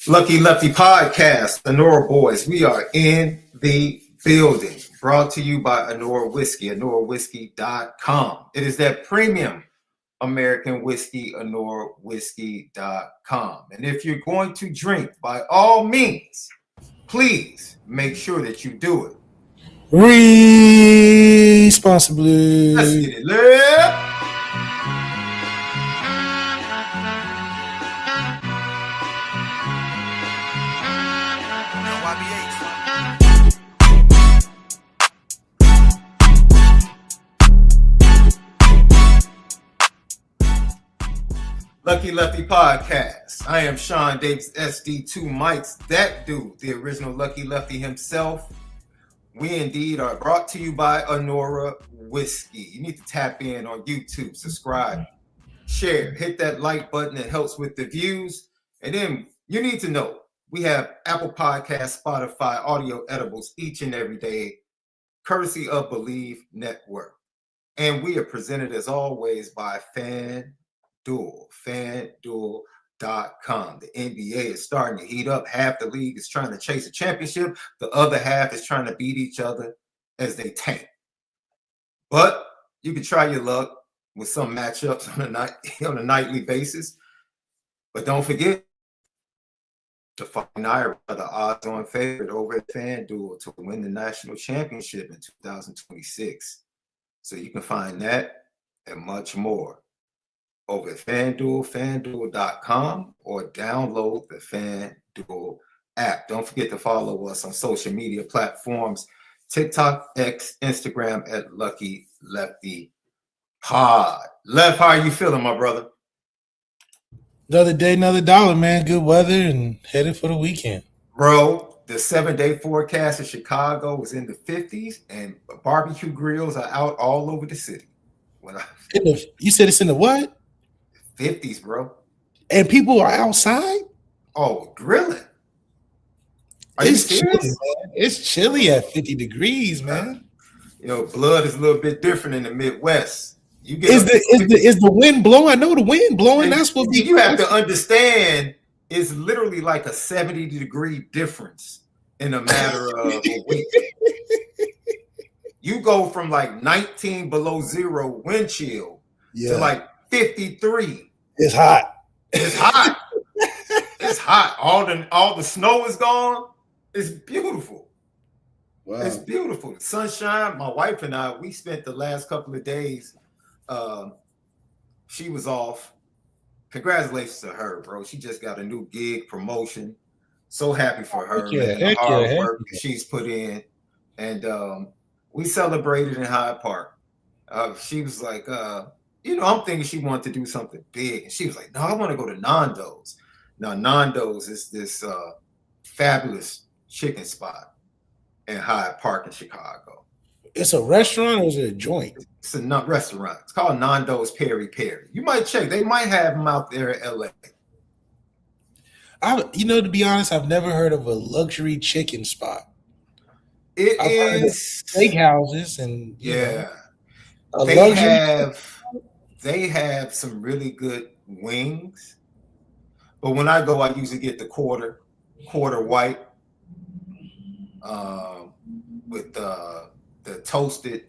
Lucky Lefty Podcast, Honora Boys. We are in the building. Brought to you by Honora Whiskey, HonoraWhiskey.com. It is that premium American whiskey, HonoraWhiskey.com. And if you're going to drink, by all means, please make sure that you do it responsibly. Let's get it lit. Lucky Lefty Podcast. I am Shaun Davis, SD2 Mics, that dude, the original Lucky Lefty himself. We indeed are brought to you by Honora Whiskey. You need to tap in on YouTube, subscribe, share, hit that like button. It helps with the views. And then you need to know we have Apple Podcasts, Spotify, audio edibles each and every day, courtesy of Bleav Network. And we are presented as always by FanDuel, FanDuel.com. The NBA is starting to heat up. Half the league is trying to chase a championship. The other half is trying to beat each other as they tank. But you can try your luck with some matchups on a nightly basis. But don't forget to find NAIRE, the odds-on favorite over at FanDuel to win the national championship in 2026. So you can find that and much more over at FanDuel, FanDuel.com, or download the FanDuel app. Don't forget to follow us on social media platforms, TikTok, X, Instagram at Lucky Lefty Pod. Left, how are you feeling, my brother? Another day, another dollar, man. Good weather and headed for the weekend. Bro, the 7-day forecast in Chicago was in the 50s, and barbecue grills are out all over the city. You said it's in the what? 50s, bro. And people are outside? Oh, grilling. Are you serious? Chilly, man. It's chilly at 50 degrees, man. You know, blood is a little bit different in the Midwest. You get is the wind blowing? I know the wind blowing. That's what you have to understand. It's literally like a 70-degree difference in a matter of a week. You go from like 19 below zero wind chill to like 53. It's hot. It's hot. It's hot. All the snow is gone. It's beautiful. Wow. It's beautiful. The sunshine. My wife and I, we spent the last couple of days. She was off. Congratulations to her, bro. She just got a new gig, promotion. So happy for her, man. The hard work that she's put in. And we celebrated in Hyde Park. She was like, I'm thinking she wanted to do something big. And she was like, no, I want to go to Nando's. Now, Nando's is this fabulous chicken spot in Hyde Park in Chicago. It's a restaurant or is it a joint? It's a restaurant. It's called Nando's Peri Peri. You might check. They might have them out there in L.A. To be honest, I've never heard of a luxury chicken spot. I've heard of steakhouses and they have some really good wings. But when I go, I usually get the quarter white with the toasted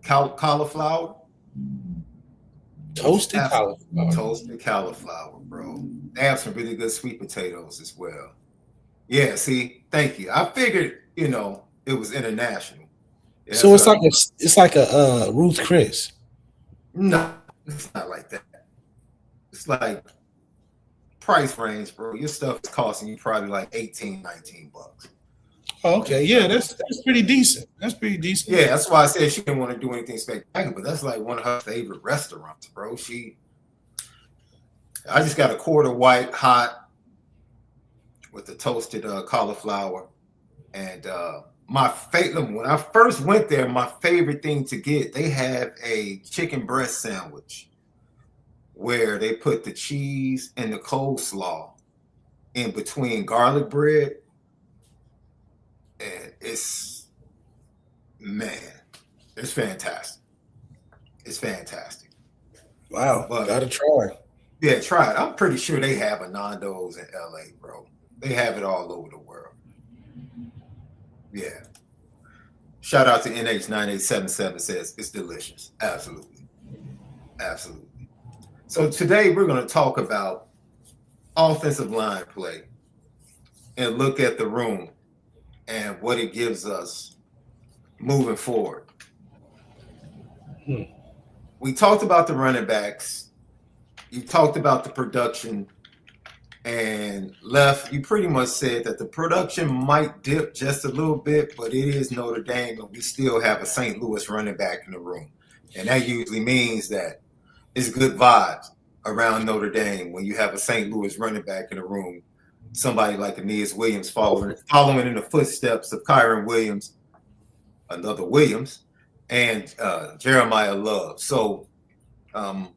cauliflower. Toasted cauliflower, bro. They have some really good sweet potatoes as well. Yeah, see, thank you. I figured, it was international. Yeah, so it's like a Ruth Chris. No, it's not like that. It's like price range, bro. Your stuff is costing you probably like $18, $19. Oh, okay, yeah, that's pretty decent. That's pretty decent. Yeah, that's why I said she didn't want to do anything spectacular, but that's like one of her favorite restaurants, bro. I just got a quarter white hot with the toasted cauliflower, and when I first went there, my favorite thing to get, they have a chicken breast sandwich where they put the cheese and the coleslaw in between garlic bread. And it's fantastic. It's fantastic. Wow, gotta try. Yeah, try it. I'm pretty sure they have a Nando's in LA, bro. They have it all over the world. Yeah. Shout out to NH9877 says it's delicious. Absolutely. Absolutely. So today we're going to talk about offensive line play and look at the room and what it gives us moving forward. We talked about the running backs. You talked about the production. And Left, you pretty much said that the production might dip just a little bit, but it is Notre Dame, and we still have a St. Louis running back in the room. And that usually means that it's good vibes around Notre Dame when you have a St. Louis running back in the room. Somebody like Aeneas Williams following in the footsteps of Kyron Williams, another Williams, and Jeremiah Love. So, Go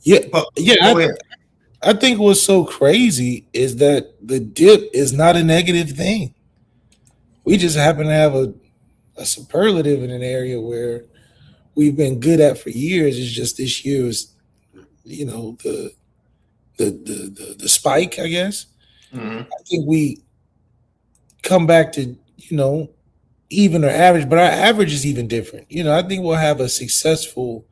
ahead. I think what's so crazy is that the dip is not a negative thing. We just happen to have a superlative in an area where we've been good at for years. It's just this year is, the spike, I guess. Mm-hmm. I think we come back to, even or average, but our average is even different. I think we'll have a successful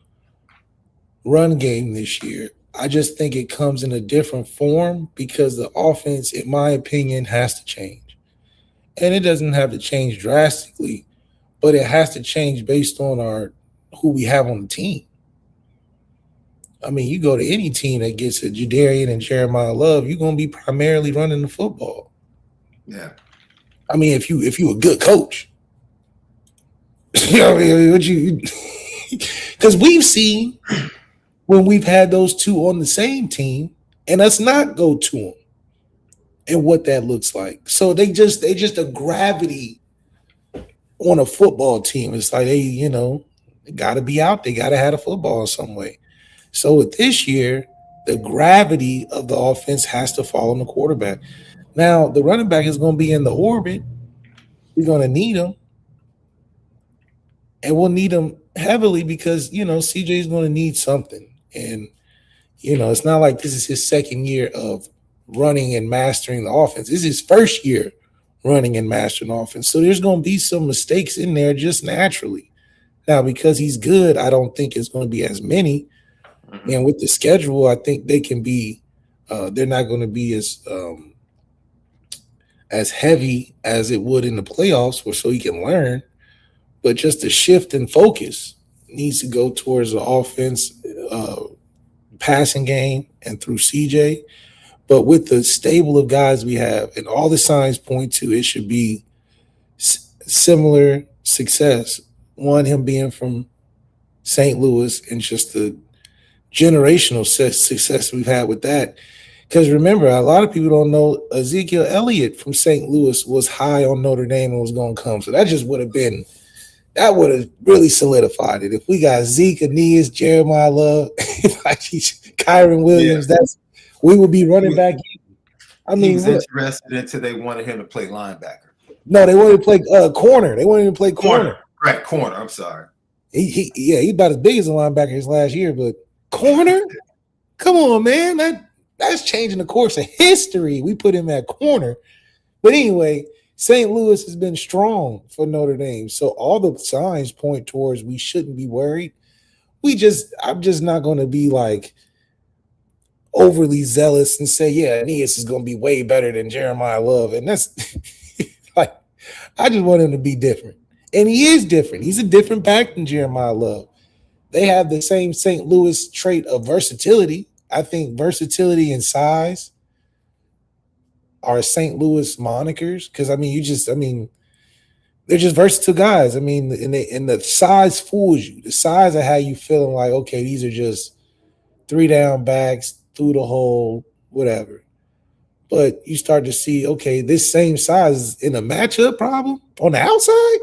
run game this year. I just think it comes in a different form because the offense, in my opinion, has to change. And it doesn't have to change drastically, but it has to change based on who we have on the team. I mean, you go to any team that gets a Jadarian and Jeremiah Love, you're going to be primarily running the football. Yeah. I mean, if you a good coach, because we've seen when we've had those two on the same team and us not go to them and what that looks like. So they just a gravity on a football team. It's like they got to be out. They got to have a football in some way. So with this year, the gravity of the offense has to fall on the quarterback. Now, the running back is going to be in the orbit. We're going to need him. And we'll need him heavily because, CJ is going to need something. And, it's not like this is his second year of running and mastering the offense. This is his first year running and mastering the offense. So there's going to be some mistakes in there just naturally. Now, because he's good, I don't think it's going to be as many. Mm-hmm. And with the schedule, I think they can be they're not going to be as heavy as it would in the playoffs so he can learn. But just the shift in focus needs to go towards the offense, passing game, and through CJ. But with the stable of guys we have, and all the signs point to it should be similar success. One, him being from St. Louis, and just the generational success we've had with that. Because remember, a lot of people don't know Ezekiel Elliott from St. Louis was high on Notre Dame and was going to come. So that just would have really solidified it. If we got Zeke, Aeneas, Jeremiah Love, Kyron Williams, we would be running back. I mean, he was interested until they wanted him to play linebacker. No, they wanted to play corner. They wanted him to play corner. Right, corner. I'm sorry. He's about as big as a linebacker his last year, but corner? Come on, man. That's changing the course of history. We put him at corner. But anyway, St. Louis has been strong for Notre Dame. So all the signs point towards we shouldn't be worried. I'm just not going to be like overly zealous and say, yeah, Aeneas is going to be way better than Jeremiah Love. And that's like, I just want him to be different. And he is different. He's a different back than Jeremiah Love. They have the same St. Louis trait of versatility. I think versatility and size are St. Louis monikers because, they're just versatile guys. And the size fools you. The size of how you feeling like, okay, these are just 3 down backs through the hole, whatever. But you start to see, okay, this same size is in a matchup problem on the outside.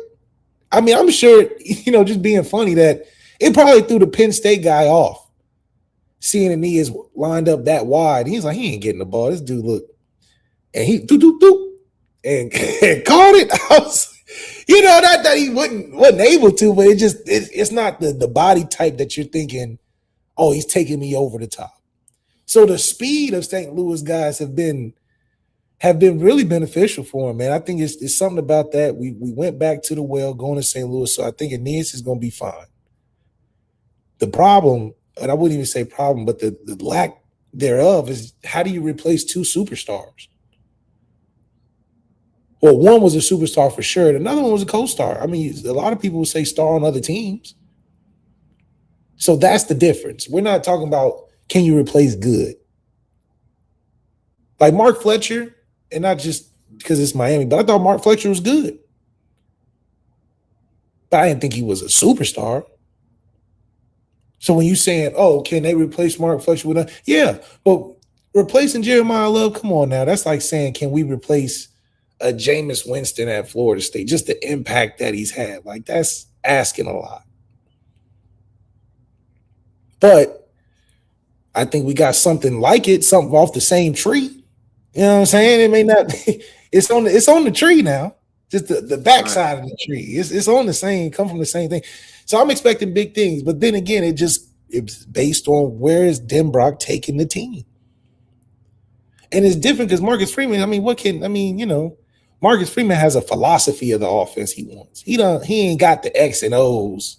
I'm sure, just being funny that it probably threw the Penn State guy off. Seeing Aeneas lined up that wide. He's like, he ain't getting the ball. This dude look. And he and caught it. I was, not that he wasn't able to, but it's not the body type that you're thinking, oh, he's taking me over the top. So the speed of St. Louis guys have been have been really beneficial for him, man. I think it's something about that. We went back to the well going to St. Louis, so I think Aeneas is going to be fine. The problem, and I wouldn't even say problem, but the lack thereof is how do you replace two superstars? Well, one was a superstar for sure, and another one was a co-star. I mean, a lot of people would say star on other teams. So that's the difference. We're not talking about can you replace good. Like Mark Fletcher, and not just because it's Miami, but I thought Mark Fletcher was good. But I didn't think he was a superstar. So when you're saying, oh, can they replace Mark Fletcher with a yeah, but replacing Jeremiah Love, come on now. That's like saying, can we replace a Jameis Winston at Florida State? Just the impact that he's had. Like, that's asking a lot. But I think we got something like it, something off the same tree. You know what I'm saying? It may not be, it's on the tree now. Just the backside of the tree. It's on the same, come from the same thing. So I'm expecting big things. But then again, it's based on where is Denbrock taking the team. And it's different because Marcus Freeman, Marcus Freeman has a philosophy of the offense he wants. He ain't got the X and O's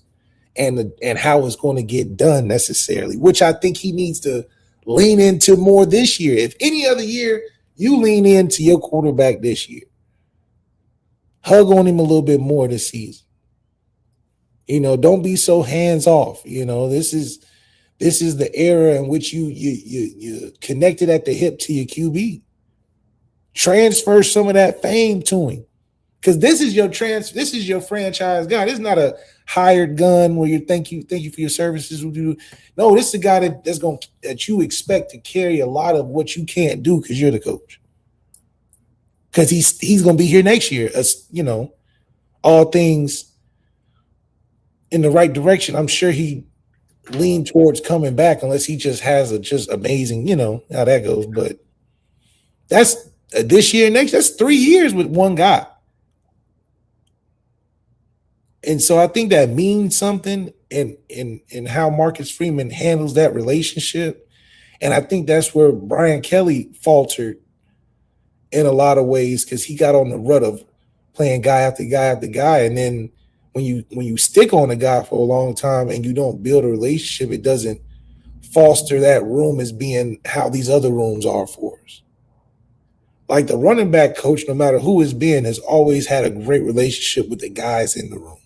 and how it's going to get done necessarily, which I think he needs to lean into more this year. If any other year, you lean into your quarterback this year. Hug on him a little bit more this season. Don't be so hands off. This is the era in which you connected at the hip to your QB. Transfer some of that fame to him, because this is your franchise guy. This is not a hired gun where you thank you for your services. No, this is a guy that you expect to carry a lot of what you can't do because you're the coach. Because he's going to be here next year. All things in the right direction. I'm sure he leaned towards coming back unless he just has a just amazing, how that goes. But that's this year, next. That's 3 years with one guy. And so I think that means something in how Marcus Freeman handles that relationship. And I think that's where Brian Kelly faltered in a lot of ways, because he got on the rut of playing guy after guy after guy. And then when you stick on a guy for a long time and you don't build a relationship, it doesn't foster that room as being how these other rooms are for us. Like the running back coach, no matter who it's been, has always had a great relationship with the guys in the room.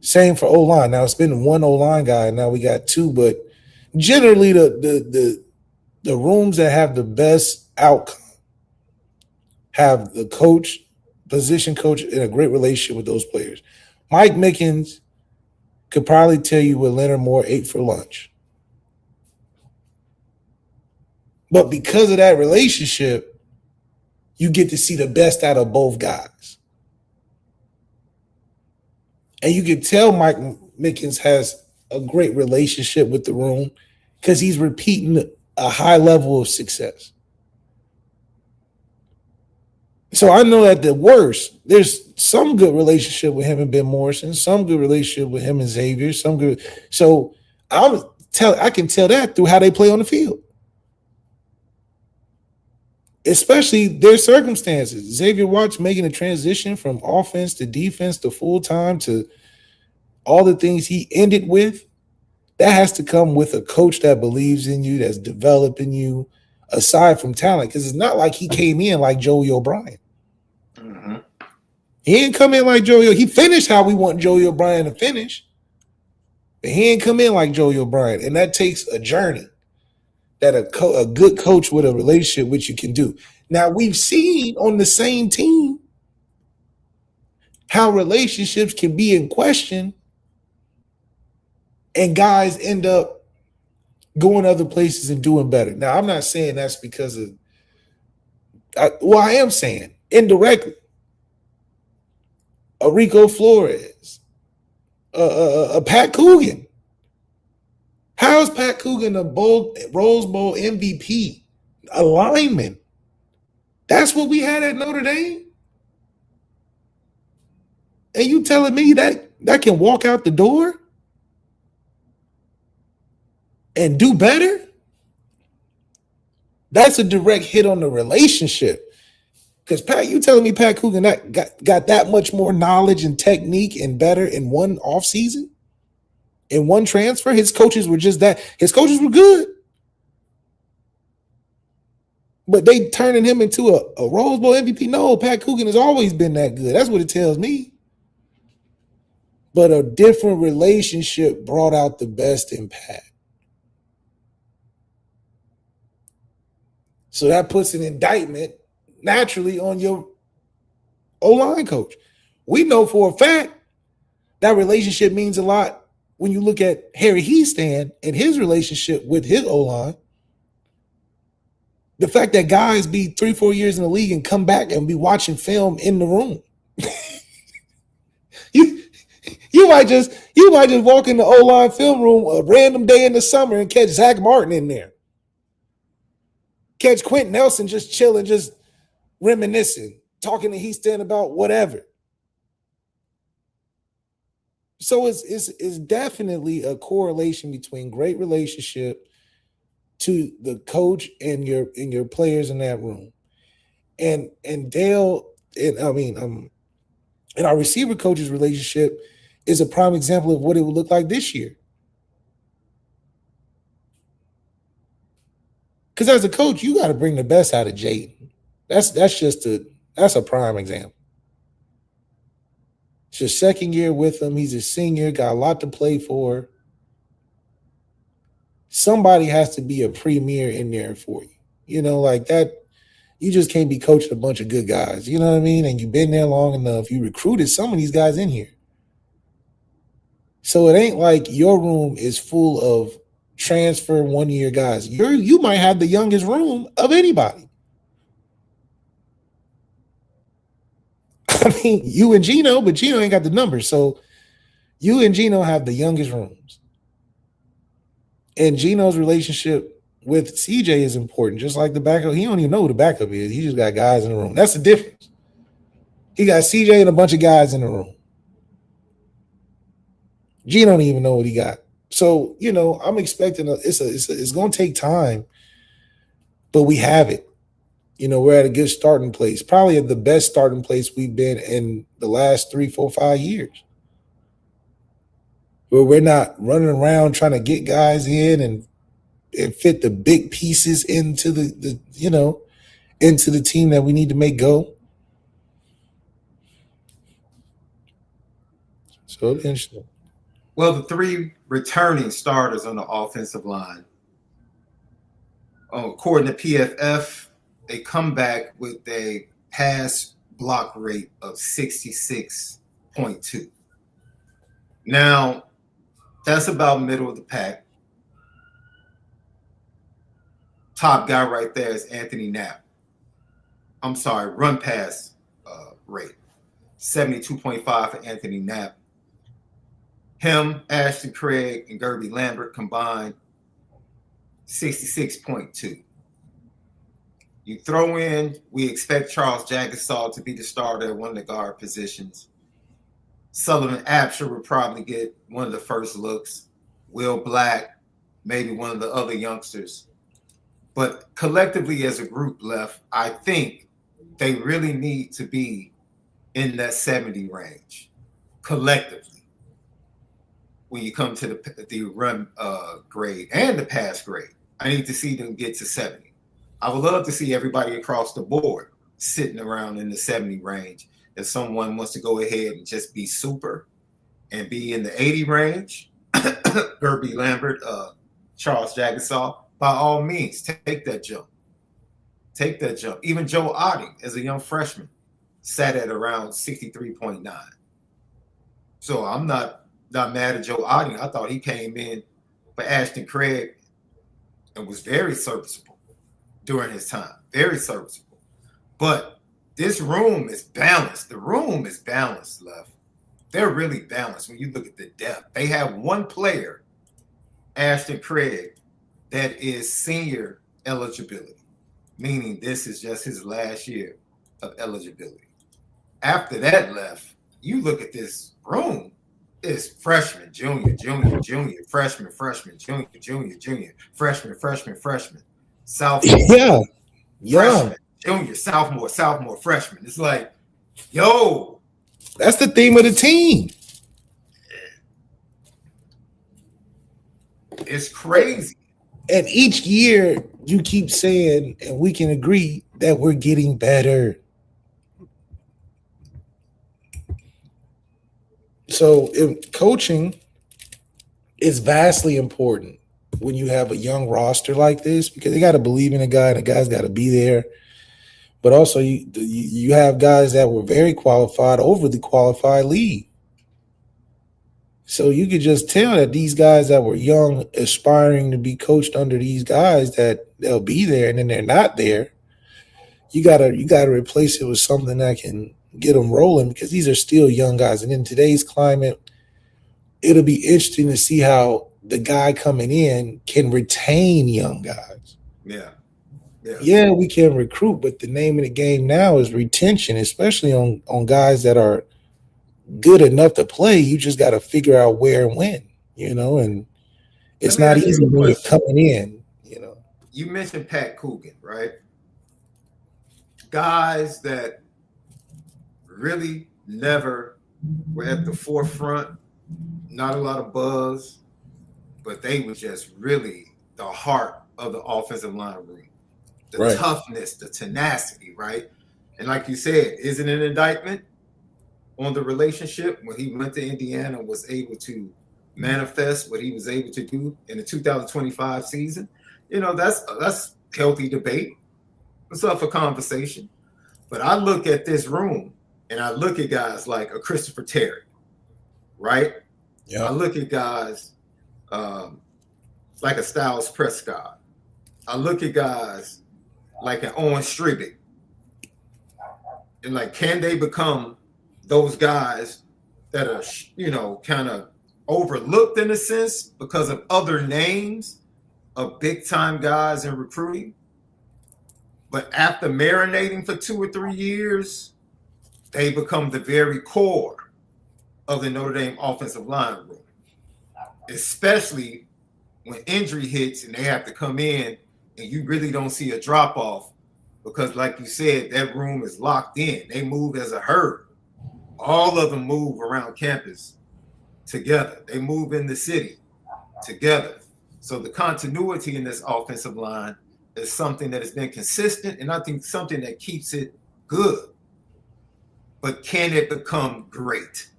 Same for O-line. Now it's been one O-line guy, now we got two, but generally the rooms that have the best outcome have the coach, position coach, and a great relationship with those players. Mike Mickens could probably tell you what Leonard Moore ate for lunch. But because of that relationship, you get to see the best out of both guys. And you can tell Mike Mickens has a great relationship with the room because he's repeating a high level of success. So I know at the worst, there's some good relationship with him and Ben Morrison, some good relationship with him and Xavier, some good. So I can tell that through how they play on the field, especially their circumstances. Xavier Watts making a transition from offense to defense to full-time to all the things he ended with. That has to come with a coach that believes in you, that's developing you, aside from talent. Because it's not like he came in like Joey O'Brien. Mm-hmm. He didn't come in like Joey. He finished how we want Joey O'Brien to finish. But he didn't come in like Joey O'Brien. And that takes a journey that a good coach with a relationship with you can do. Now, we've seen on the same team how relationships can be in question and guys end up going other places and doing better. Now, I'm not saying that's because of I am saying indirectly. A Rico Flores, a Pat Coogan. How is Pat Coogan a Rose Bowl MVP? A lineman. That's what we had at Notre Dame? And you telling me that can walk out the door and do better? That's a direct hit on the relationship. Because Pat, you telling me Pat Coogan that got that much more knowledge and technique and better in one offseason? In one transfer? His coaches were just that. His coaches were good. But they turning him into a Rose Bowl MVP? No, Pat Coogan has always been that good. That's what it tells me. But a different relationship brought out the best in Pat. So that puts an indictment naturally on your O-line coach. We know for a fact that relationship means a lot when you look at Harry Heastan and his relationship with his O-line. The fact that guys be 3-4 years in the league and come back and be watching film in the room. you might just walk in the O-line film room a random day in the summer and catch Zach Martin in there. Catch Quentin Nelson just chilling, just reminiscing, talking to Heastan about whatever. So it's definitely a correlation between great relationship to the coach and your players in that room. And Dale, and our receiver coach's relationship is a prime example of what it would look like this year. Because as a coach, you got to bring the best out of Jaden. That's a prime example. It's your second year with him. He's a senior, got a lot to play for. Somebody has to be a premier in there for you. You know, like that. You just can't be coaching a bunch of good guys. You know what I mean? And you've been there long enough. You recruited some of these guys in here. So it ain't like your room is full of transfer 1-year guys. You might have the youngest room of anybody. I mean, you and Gino, but Gino ain't got the numbers. So you and Gino have the youngest rooms. And Gino's relationship with CJ is important, just like the backup. He don't even know who the backup is. He just got guys in the room. That's the difference. He got CJ and a bunch of guys in the room. Gino don't even know what he got. So, you know, I'm expecting it's going to take time, but we have it. You know, we're at a good starting place, probably at the best starting place we've been in the last 3, 4, 5 years, where we're not running around trying to get guys in and fit the big pieces into into the team that we need to make go. So interesting. Well, the 3 returning starters on the offensive line, according to PFF, they come back with a pass block rate of 66.2. Now, that's about middle of the pack. Top guy right there is Anthony Knapp. I'm sorry, run pass rate, 72.5 for Anthony Knapp. Him, Ashton Craig, and Gerby Lambert combined, 66.2. You throw in, we expect Charles Jagusah to be the starter at one of the guard positions. Sullivan Absher would probably get one of the first looks. Will Black, maybe one of the other youngsters. But collectively as a group left, I think they really need to be in that 70 range collectively when you come to the run grade and the pass grade. I need to see them get to 70. I would love to see everybody across the board sitting around in the 70 range. If someone wants to go ahead and just be super and be in the 80 range, Gerby Lambert, Charles Jagusah, by all means, take that jump. Take that jump. Even Joe Otting, as a young freshman, sat at around 63.9. So I'm not mad at Joe Otting. I thought he came in for Ashton Craig and was very serviceable during his time. Very serviceable. But this room is balanced. The room is balanced, Left. They're really balanced when you look at the depth. They have one player, Ashton Craig, that is senior eligibility, meaning this is just his last year of eligibility. After that, Left, you look at this room, it's freshman, junior, freshman, junior, freshman. sophomore, Yeah. freshman, junior, sophomore, freshman. It's like, yo, that's the theme of the team. It's crazy. And each year you keep saying, and we can agree that we're getting better. So coaching is vastly important when you have a young roster like this, because they got to believe in a guy and the guy's got to be there. But also you have guys that were very qualified, overly qualified leave. So you could just tell that these guys that were young, aspiring to be coached under these guys, that they'll be there, and then they're not there. You gotta replace it with something that can get them rolling, because these are still young guys. And in today's climate, it'll be interesting to see how the guy coming in can retain young guys. Yeah, we can recruit, but the name of the game now is retention, especially on guys that are good enough to play. You just got to figure out where and when, and it's not easy when you're coming in, You mentioned Pat Coogan, right? Guys that really never were at the forefront, not a lot of buzz, but they were just really the heart of the offensive line room. The toughness, the tenacity, right? And like you said, is it an indictment on the relationship when he went to Indiana and was able to manifest what he was able to do in the 2025 season? That's healthy debate. It's up for conversation. But I look at this room and I look at guys like a Christopher Terry, right? Yeah. I look at guys like a Styles Prescott. I look at guys like an Owen Stribick. And like, can they become those guys that are, kind of overlooked in a sense because of other names of big-time guys in recruiting? But after marinating for 2 or 3 years, they become the very core of the Notre Dame offensive line room, especially when injury hits and they have to come in and you really don't see a drop-off because, like you said, that room is locked in. They move as a herd. All of them move around campus together. They move in the city together. So the continuity in this offensive line is something that has been consistent, and I think something that keeps it good. But can it become great?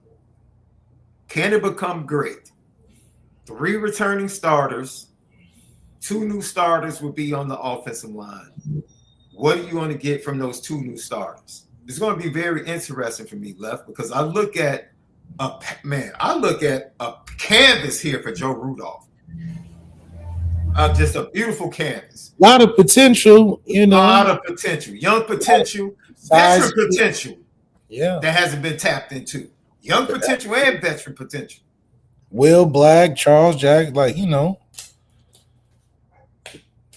Can it become great? 3 returning starters, 2 new starters will be on the offensive line. What are you going to get from those 2 new starters? It's going to be very interesting for me, Left, because I look at a canvas here for Joe Rudolph. Just a beautiful canvas. A lot of potential, A lot of potential. Young potential, veteran potential. Yeah. That hasn't been tapped into. Young potential and veteran potential. Will Black, Charles Jack,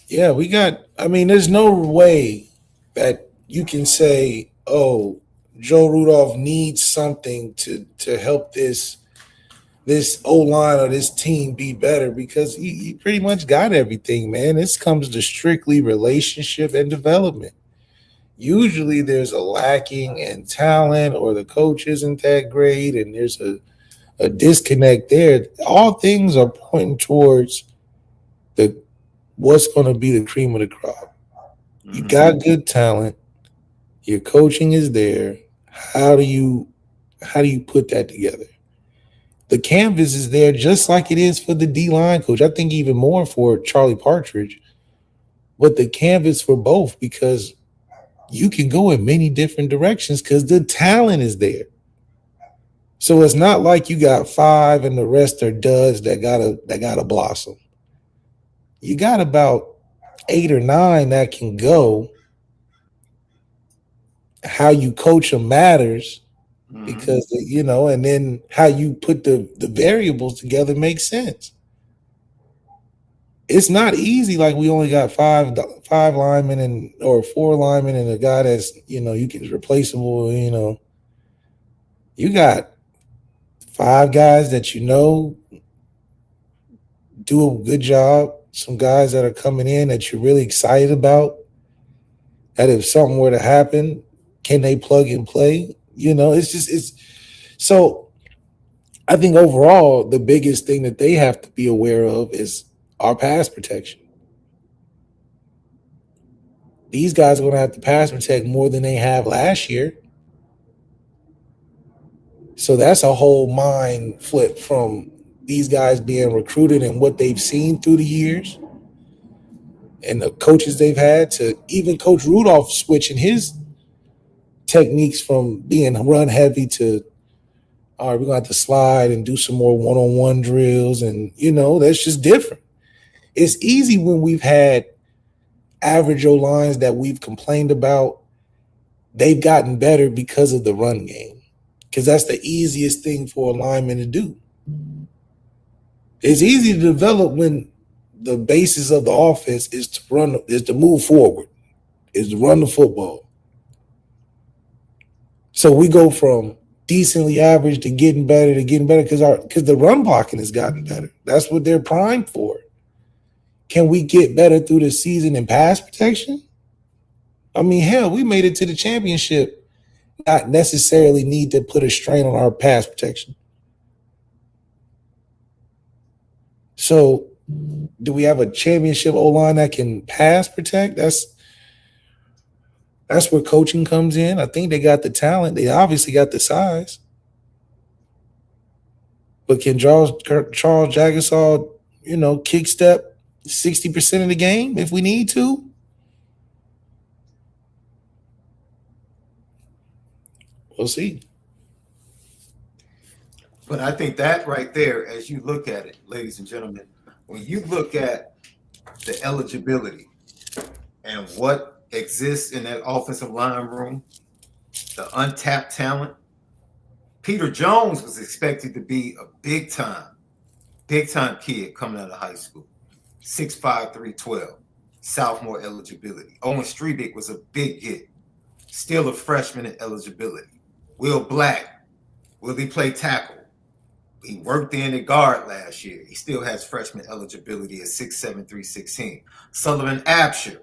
yeah, we got, there's no way that you can say, oh, Joe Rudolph needs something to help this O-line or this team be better, because he pretty much got everything, man. This comes to strictly relationship and development. Usually there's a lacking in talent, or the coach isn't that great and there's a disconnect there. All things are pointing towards what's going to be the cream of the crop. You got good talent. Your coaching is there. How do you put that together? The canvas is there just like it is for the D-line coach. I think even more for Charlie Partridge. But the canvas for both, because you can go in many different directions because the talent is there. So it's not like you got 5 and the rest are duds that gotta blossom. You got about 8 or 9 that can go. How you coach them matters, because and then how you put the variables together makes sense. It's not easy. Like, we only got 5 linemen or 4 linemen and a guy that's you can replaceable. You got 5 guys that do a good job, some guys that are coming in that you're really excited about. That if something were to happen, can they plug and play? It's so. I think overall, the biggest thing that they have to be aware of is our pass protection. These guys are going to have to pass protect more than they have last year. So that's a whole mind flip from these guys being recruited and what they've seen through the years and the coaches they've had to even Coach Rudolph switching his techniques from being run heavy to, all right, we're going to have to slide and do some more one-on-one drills. And, that's just different. It's easy when we've had average O-lines that we've complained about. They've gotten better because of the run game. Because that's the easiest thing for a lineman to do. It's easy to develop when the basis of the offense is to move forward, is to run the football. So we go from decently average to getting better because the run blocking has gotten better. That's what they're primed for. Can we get better through the season in pass protection? I mean, hell, we made it to the championship. Not necessarily need to put a strain on our pass protection. So, do we have a championship O-line that can pass protect? That's where coaching comes in. I think they got the talent. They obviously got the size. But can Charles Jagasaw, kick step 60% of the game if we need to? We'll see. But I think that right there, as you look at it, ladies and gentlemen, when you look at the eligibility and what exists in that offensive line room, the untapped talent, Peter Jones was expected to be a big time kid coming out of high school. 6'5", 312, sophomore eligibility. Owen Strebick was a big get, still a freshman in eligibility. Will Black, will he play tackle? He worked in at guard last year. He still has freshman eligibility at 6'7", 316. Sullivan Absher,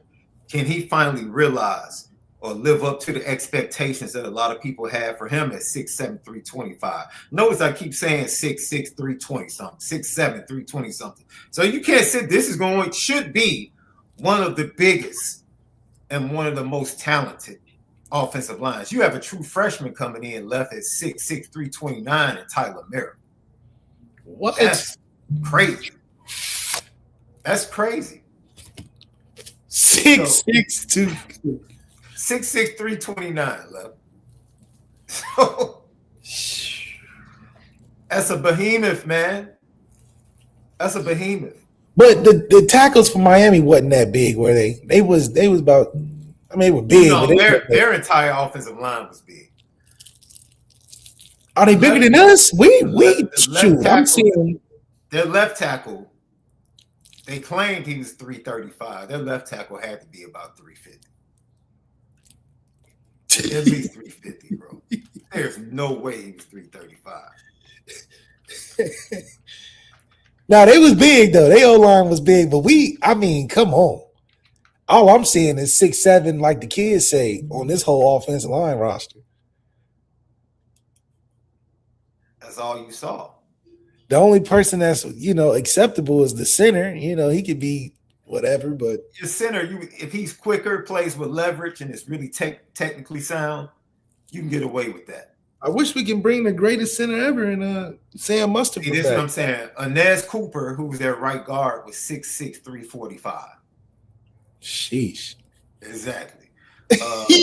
can he finally realize or live up to the expectations that a lot of people have for him at 6'7", 325? Notice I keep saying 6'6", 320 something, 6'7", 320 something. So you can't say this should be one of the biggest and one of the most talented offensive lines. You have a true freshman coming in left at 6'6", 329 and Tyler Merritt. What? That's crazy. That's crazy. 6'6", 329 left. So that's a behemoth, man. That's a behemoth. But the tackles for Miami wasn't that big, were they? They was about. I mean, they were big. No, but their entire offensive line was big. Are they bigger than us? I'm seeing their left tackle. They claimed he was 335. Their left tackle had to be about 350. At least 350, bro. There's no way he was 335. Now they was big though. Their O-line was big, but come on. All I'm seeing is 6'7", like the kids say, on this whole offensive line roster. That's all you saw. The only person that's acceptable is the center. He could be whatever, but your center, if he's quicker, plays with leverage, and is really technically sound, you can get away with that. I wish we can bring the greatest center ever in Sam Mustard. See, this is what I'm saying. Inez Cooper, who was their right guard, was 6'6", 345. Sheesh. Exactly.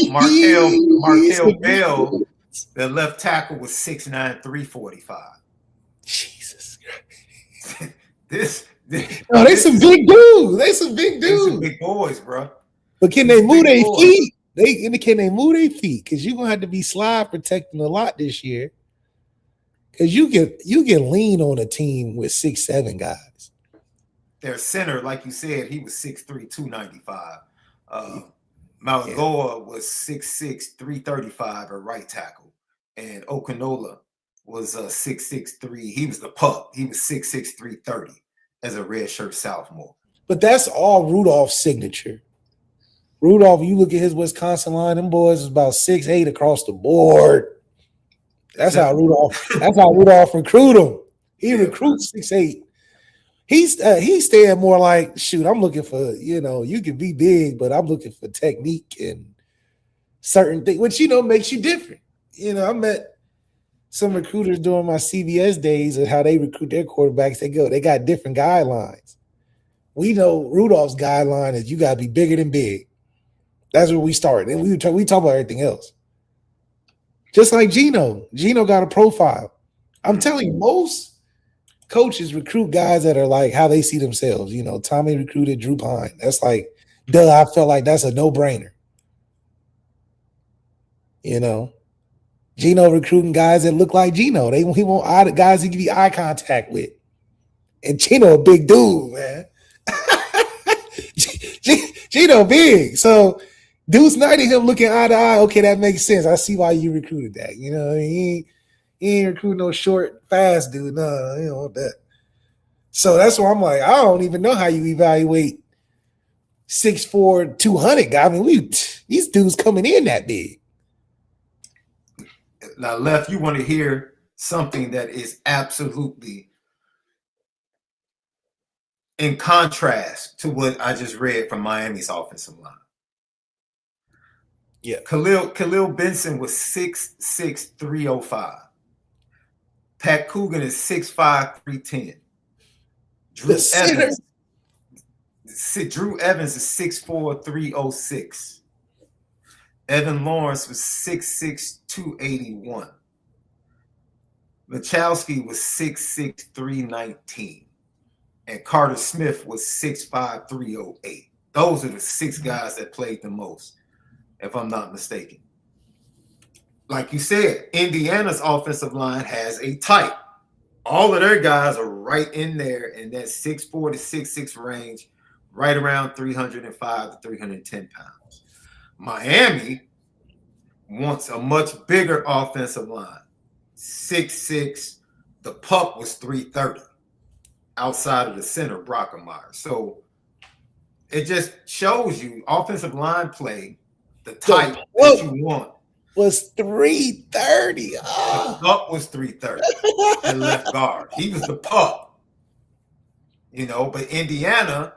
Markel Bell, the left tackle, was 6'9", 345. Jesus Christ. They some big dudes. They some big dudes. Some big boys, bro. But can they move their feet? Can they move their feet? Because you're gonna have to be slide protecting a lot this year. Because you can lean on a team with 6'7" guys. Their center, like you said, he was 6'3", 295. Malagoa was 6'6", 335 at right tackle. And Okinola was 6'6", 3. He was the pup. He was 6'6", 330 as a redshirt sophomore. But that's all Rudolph's signature. Rudolph, you look at his Wisconsin line, them boys is about 6'8" across the board. That's how Rudolph recruit him. He recruits 6'8". He's staying more like, shoot, I'm looking for, you can be big, but I'm looking for technique and certain things, which makes you different. I met some recruiters during my CBS days and how they recruit their quarterbacks. They got different guidelines. We know Rudolph's guideline is you gotta be bigger than big. That's where we start. And we talk about everything else. Just like Gino. Gino got a profile. I'm telling you, most coaches recruit guys that are like how they see themselves. Tommy recruited Drew Pine. That's like, duh, I felt like that's a no-brainer. Gino recruiting guys that look like Gino. He want guys he can be eye contact with. And Gino a big dude, man. Gino big. So Deuce Knight and him looking eye to eye, okay, that makes sense. I see why you recruited that. He ain't recruiting no short, fast dude. No, you don't want that. So that's why I'm like, I don't even know how you evaluate 6'4", 200 guy. I mean, these dudes coming in that big. Now, Left, you want to hear something that is absolutely in contrast to what I just read from Miami's offensive line. Yeah. Khalil Benson was 6'6", 305. Pat Coogan is 6'5", 310. Drew Evans is 6'4", 306. Evan Lawrence was 6'6", 281. Machowski was 6'6", 319. And Carter Smith was 6'5", 308. Those are the six guys that played the most, if I'm not mistaken. Like you said, Indiana's offensive line has a type. All of their guys are right in there in that 6'4" to 6'6" range, right around 305 to 310 pounds. Miami wants a much bigger offensive line. 6'6". The pup was 330 outside of the center, Brockemeyer. So it just shows you offensive line play, the type that you want. Was 330. The pup was 330 and left guard. He was the pup. But Indiana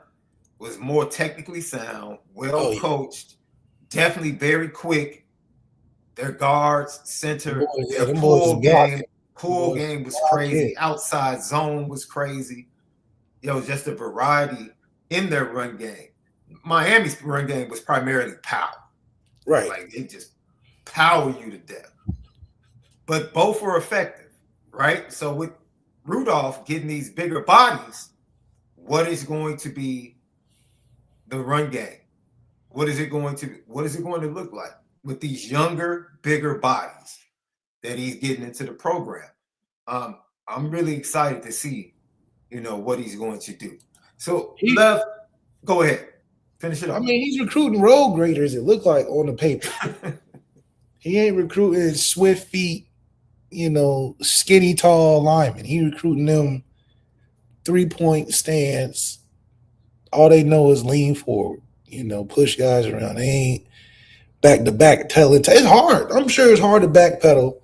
was more technically sound, well coached, definitely very quick. Their guards, center, their pull game was crazy. Outside zone was crazy. Just a variety in their run game. Miami's run game was primarily power. Right. Like it just power you to death. But both were effective, right? So with Rudolph getting these bigger bodies, what is going to be the run game? What is it going to look like with these younger, bigger bodies that he's getting into the program? I'm really excited to see, what he's going to do. So, Lev, go ahead. Finish it up. I mean, he's recruiting road graders, it looked like, on the paper. He ain't recruiting swift feet, skinny, tall linemen. He recruiting them 3-point stance. All they know is lean forward, push guys around. They ain't back-to-back telling. It's hard. I'm sure it's hard to backpedal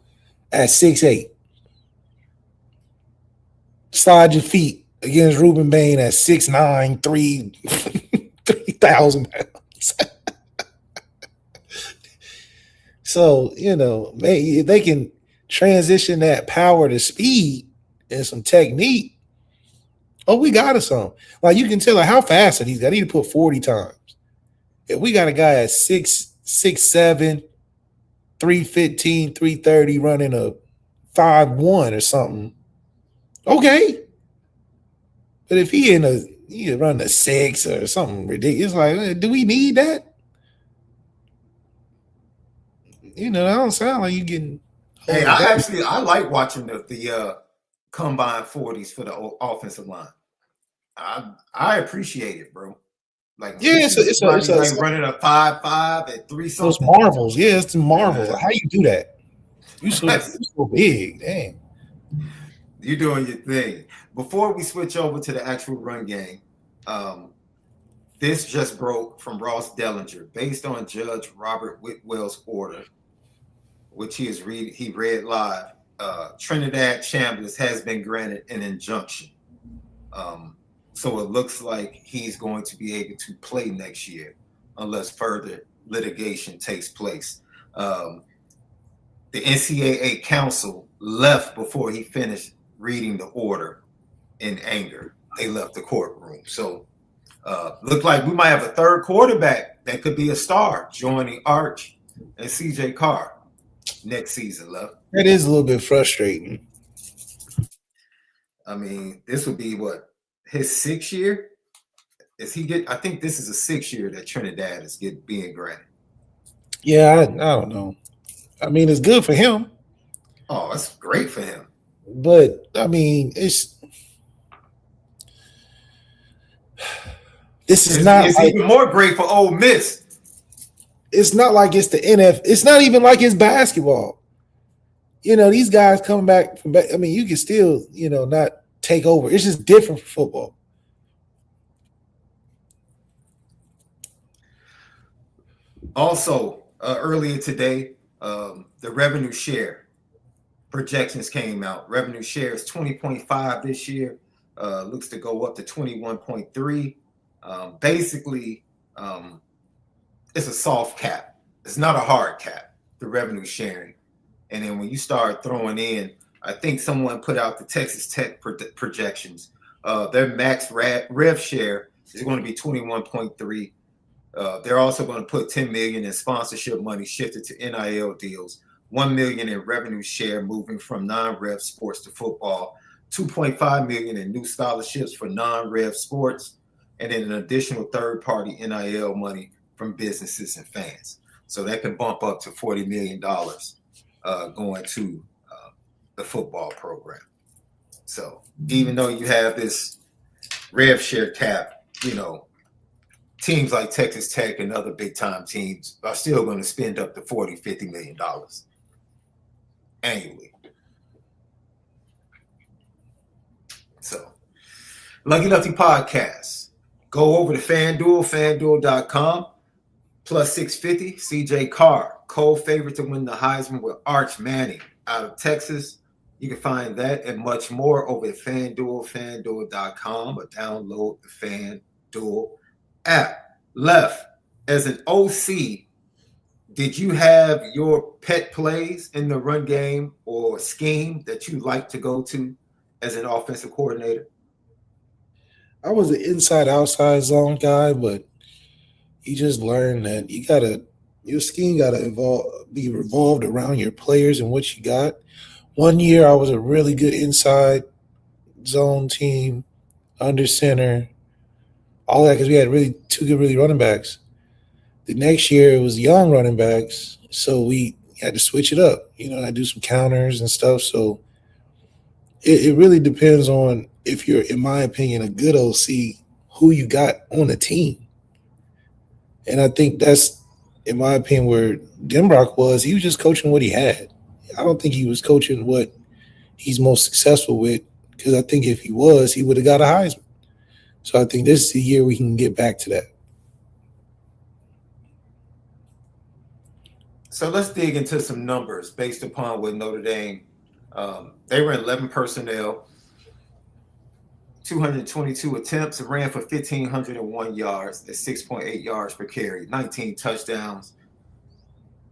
at 6'8". Slide your feet against Ruben Bain at 6'9", 3,000 pounds. So, if they can transition that power to speed and some technique, we got us some. Like you can tell how fast are these guys. I need to put 40 times. If we got a guy at 6'7", 315, 330 running a 5'1" or something, okay. But if he run a 6 or something ridiculous, like, do we need that? That don't sound like you getting. Hey, I like watching the combine 40s for the offensive line. I appreciate it, bro. Like, it's running a 5'5" at 3 something. Those marvels, it's the marvels. Yeah. How you do that? You so big, dang. You're doing your thing. Before we switch over to the actual run game, This just broke from Ross Dellinger. Based on Judge Robert Whitwell's order, which he read live, Trinidad Chambliss has been granted an injunction. So it looks like he's going to be able to play next year unless further litigation takes place. The NCAA counsel left before he finished reading the order in anger. They left the courtroom. So look like we might have a third quarterback that could be a star joining Arch and CJ Carr next season, Love. That is a little bit frustrating. I mean, this would be what, his 6th year? I think this is a 6th year that Trinidad is being granted. Yeah, I don't know. I mean, it's good for him. Oh, it's great for him. But I mean, it's even more great for Ole Miss. It's not like it's the NF. It's not even like it's basketball. You know, these guys coming back from back. I mean, you can still, not take over. It's just different for football. Also, earlier today, the revenue share projections came out. Revenue share is 20.5 this year. Looks to go up to 21.3. Basically, it's a soft cap. It's not a hard cap, the revenue sharing. And then when you start throwing in, I think someone put out the Texas Tech projections. Their max rev share is going to be 21.3. They're also going to put $10 million in sponsorship money shifted to NIL deals, $1 million in revenue share moving from non-rev sports to football, $2.5 million in new scholarships for non-rev sports, and then an additional third-party NIL money from businesses and fans. So that can bump up to $40 million going to the football program. So even though you have this rev share cap, teams like Texas Tech and other big-time teams are still going to spend up to $40, $50 million annually. So, Lucky Lefty Podcast. Go over to FanDuel, FanDuel.com, plus 650, CJ Carr, co-favorite to win the Heisman with Arch Manning out of Texas. You can find that and much more over at FanDuel, FanDuel.com, or download the FanDuel app. Left, as an OC, did you have your pet plays in the run game or scheme that you like to go to as an offensive coordinator? I was an inside-outside zone guy, but you just learn that your scheme gotta be revolved around your players and what you got. One year I was a really good inside zone team, under center, all that, because we had two good running backs. The next year it was young running backs, so we had to switch it up. I do some counters and stuff. So it really depends on, if you're, in my opinion, a good OC, who you got on the team. And I think that's, in my opinion, where Denbrock was. He was just coaching what he had. I don't think he was coaching what he's most successful with, because I think if he was, he would have got a Heisman. So I think this is the year we can get back to that. So let's dig into some numbers based upon what Notre Dame, they ran 11 personnel, 222 attempts, and ran for 1,501 yards at 6.8 yards per carry, 19 touchdowns,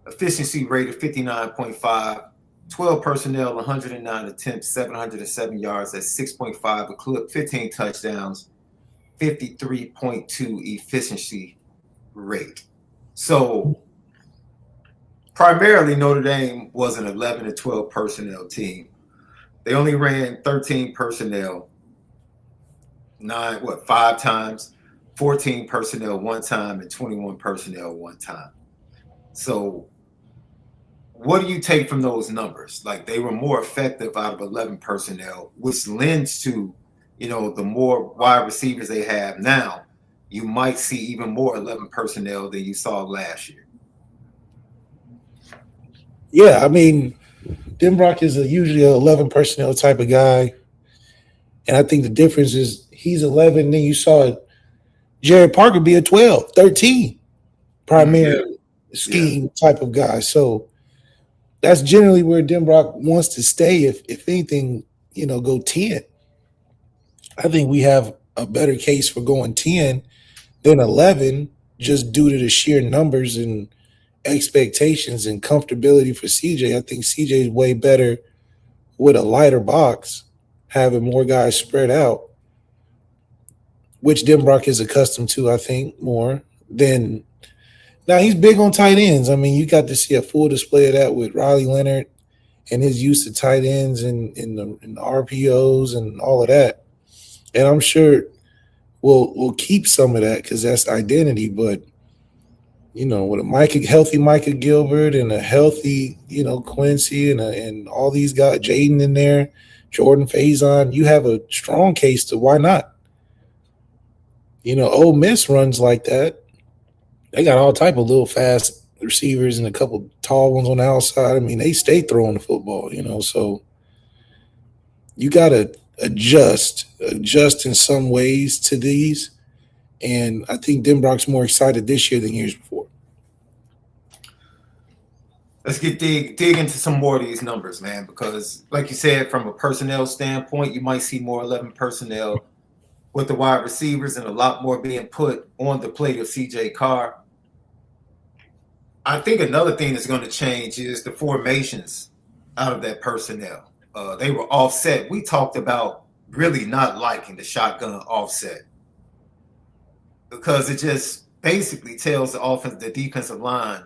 efficiency rate of 59.5, 12 personnel, 109 attempts, 707 yards at 6.5 a clip, 15 touchdowns, 53.2 efficiency rate. So primarily Notre Dame was an 11 to 12 personnel team. They only ran 13 personnel, 5 times, 14 personnel one time, and 21 personnel one time. So what do you take from those numbers? Like, they were more effective out of 11 personnel, which lends to, the more wide receivers they have now, you might see even more 11 personnel than you saw last year. Yeah, I mean, Denbrock is usually an 11 personnel type of guy. And I think the difference is he's 11, then you saw Jared Parker be a 12, 13 primary Yeah. scheme type of guy. So that's generally where Denbrock wants to stay. If anything, go 10. I think we have a better case for going 10 than 11 just due to the sheer numbers and expectations and comfortability for CJ. I think CJ is way better with a lighter box, having more guys spread out, which Denbrock is accustomed to, I think, more than now. He's big on tight ends. I mean, you got to see a full display of that with Riley Leonard and his use of tight ends and in the RPOs and all of that. And I'm sure we'll keep some of that because that's identity. But with a healthy Micah Gilbert and a healthy Quincy and all these guys, Jaden in there, Jordan Faison, you have a strong case to why not. Ole Miss runs like that. They got all type of little fast receivers and a couple tall ones on the outside. I mean, they stay throwing the football, so you got to adjust in some ways to these. And I think Denbrock's more excited this year than years before. Let's dig into some more of these numbers, man, because like you said, from a personnel standpoint, you might see more 11 personnel with the wide receivers and a lot more being put on the plate of CJ Carr. I think another thing that's going to change is the formations out of that personnel. They were offset. We talked about really not liking the shotgun offset because it just basically tells the defensive line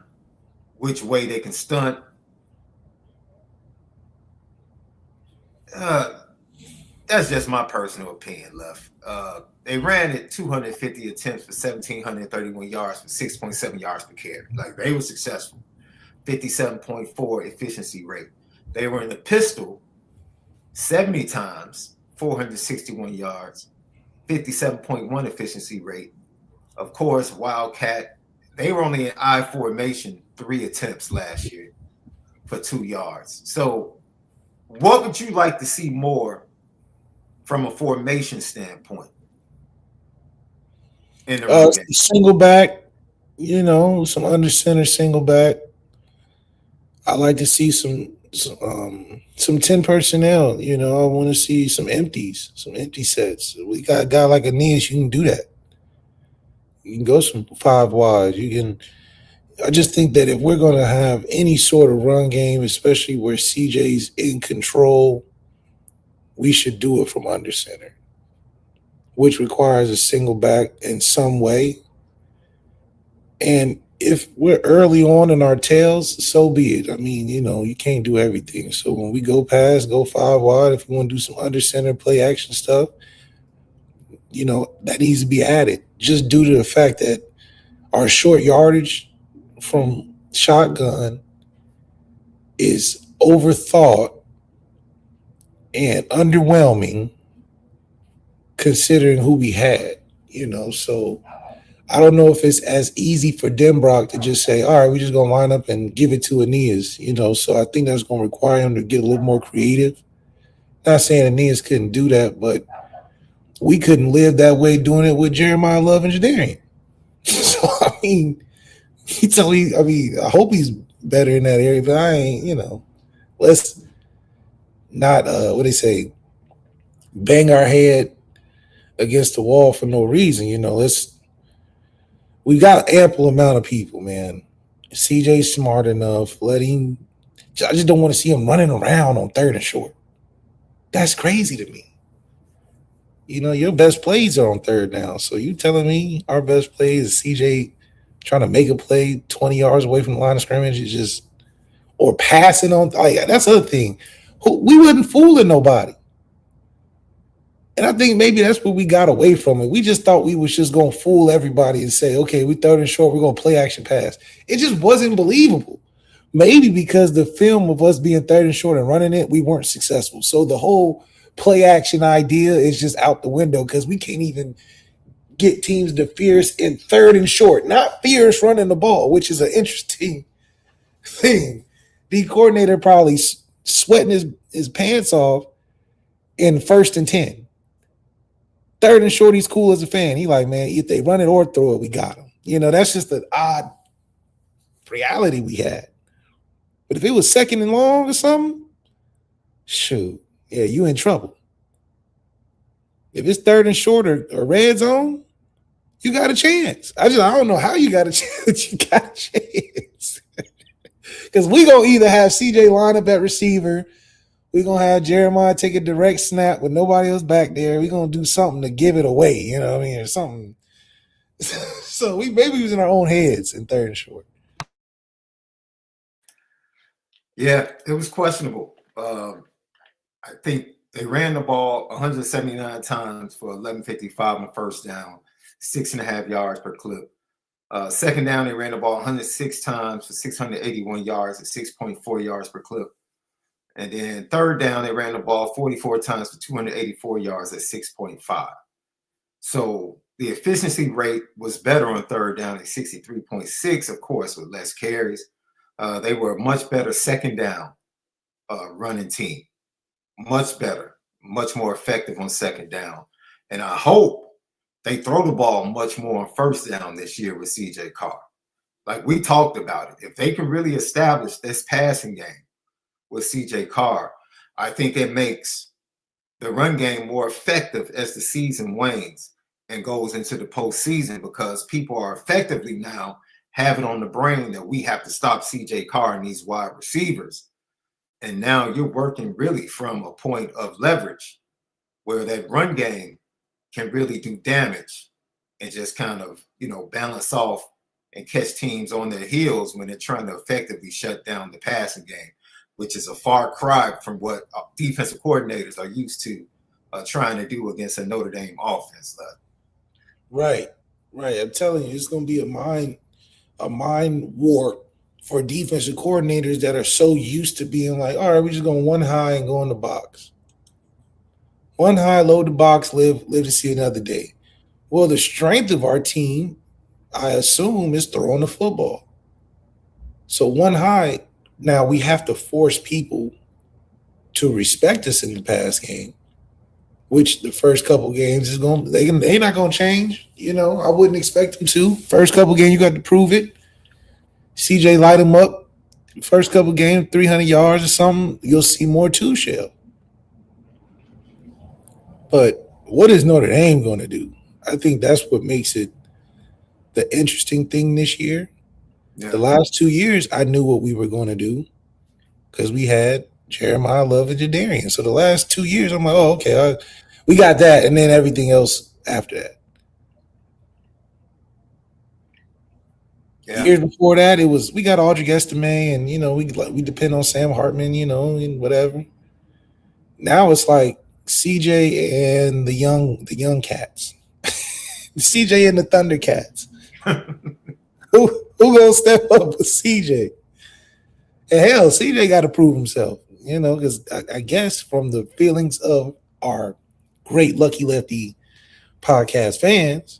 which way they can stunt. That's just my personal opinion, Left. They ran it 250 attempts for 1,731 yards for 6.7 yards per carry. Like, they were successful. 57.4 efficiency rate. They were in the pistol 70 times, 461 yards, 57.1 efficiency rate. Of course, Wildcat, they were only in I formation 3 attempts last year for 2 yards. So what would you like to see more from a formation standpoint? In the single back, some under center single back. I like to see some 10 personnel. I want to see some empties, some empty sets. We got a guy like Aeneas, you can do that. You can go some 5 wides. I just think that if we're going to have any sort of run game, especially where CJ's in control, we should do it from under center, which requires a single back in some way. And if we're early on in our tails, so be it. I mean, you can't do everything. So when we go 5 wide, if we want to do some under center play action stuff, that needs to be added just due to the fact that our short yardage from shotgun is overthought and underwhelming considering who we had, so I don't know if it's as easy for Denbrock to just say, all right, we're just going to line up and give it to Aeneas, so I think that's going to require him to get a little more creative. Not saying Aeneas couldn't do that, but we couldn't live that way doing it with Jeremiah Love Engineering. So, I mean, I hope he's better in that area, but I ain't, let's not, what they say, bang our head against the wall for no reason. We got ample amount of people, man. CJ's smart enough. I just don't want to see him running around on 3rd and short. That's crazy to me. Your best plays are on 3rd down. So you telling me our best plays is CJ trying to make a play 20 yards away from the line of scrimmage is just, or passing on. That's the other thing. We wasn't fooling nobody. And I think maybe that's what we got away from it. We just thought we was just going to fool everybody and say, okay, we 3rd and short, we're going to play action pass. It just wasn't believable. Maybe because the film of us being 3rd and short and running it, we weren't successful. So the whole play action idea is just out the window because we can't even get teams to fear us in 3rd and short, not fear us running the ball, which is an interesting thing. The coordinator probably sweating his pants off in 1st and 10. third and short, he's cool as a fan. He like, man, if they run it or throw it, we got him. You know, that's just an odd reality we had. But if it was second and long or something, shoot, yeah, you in trouble. If it's third and short or red zone, you got a chance. I don't know how you got a chance. You got a chance. Because we going to either have CJ line up at receiver, we're going to have Jeremiah take a direct snap with nobody else back there. We're going to do something to give it away, you know what I mean, or something. So we maybe was in our own heads in third and short. Yeah, it was questionable. I think they ran the ball 179 times for 1155 on first down, 6.5 yards per clip. Second down, they ran the ball 106 times for 681 yards at 6.4 yards per clip. And then third down, they ran the ball 44 times for 284 yards at 6.5. So the efficiency rate was better on third down at 63.6, of course, with less carries. They were a much better second down running team. Much better, much more effective on second down. And I hope they throw the ball much more on first down this year with CJ Carr. Like we talked about it. If they can really establish this passing game with CJ Carr, I think it makes the run game more effective as the season wanes and goes into the postseason, because people are effectively now having on the brain that we have to stop CJ Carr and these wide receivers. And now you're working really from a point of leverage where that run game can really do damage and just kind of, balance off and catch teams on their heels when they're trying to effectively shut down the passing game, which is a far cry from what defensive coordinators are used to trying to do against a Notre Dame offense. Right. I'm telling you, it's going to be a mind warp for defensive coordinators that are so used to being like, all right, we're just going one high and go in the box. One high, load the box, live to see another day. Well, the strength of our team, I assume, is throwing the football. So one high, now we have to force people to respect us in the pass game, which the first couple games is they're not going to change. I wouldn't expect them to. First couple games, you got to prove it. CJ light him up. First couple games, 300 yards or something, you'll see more two-shell. But what is Notre Dame going to do? I think that's what makes it the interesting thing this year. Yeah. The last 2 years, I knew what we were going to do because we had Jeremiah Love and Jadarian. So the last 2 years, I'm like, oh, okay, we got that, and then everything else after that. Yeah. Years before that, we got Audric Estime, and we depend on Sam Hartman, and whatever. Now it's like CJ and the young cats, CJ and the Thundercats. Who gonna step up with CJ? And hell, CJ got to prove himself, because I guess from the feelings of our great Lucky Lefty podcast fans,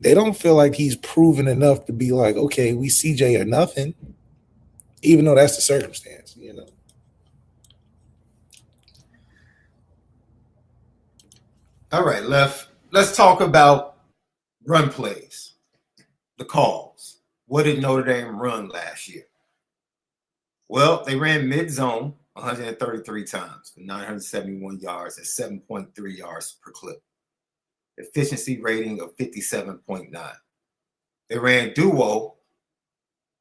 they don't feel like he's proven enough to be like, okay, we CJ or nothing, even though that's the circumstance, All right, let's talk about run plays, the calls. What did Notre Dame run last year? Well, they ran mid-zone 133 times for 971 yards at 7.3 yards per clip. Efficiency rating of 57.9. They ran duo,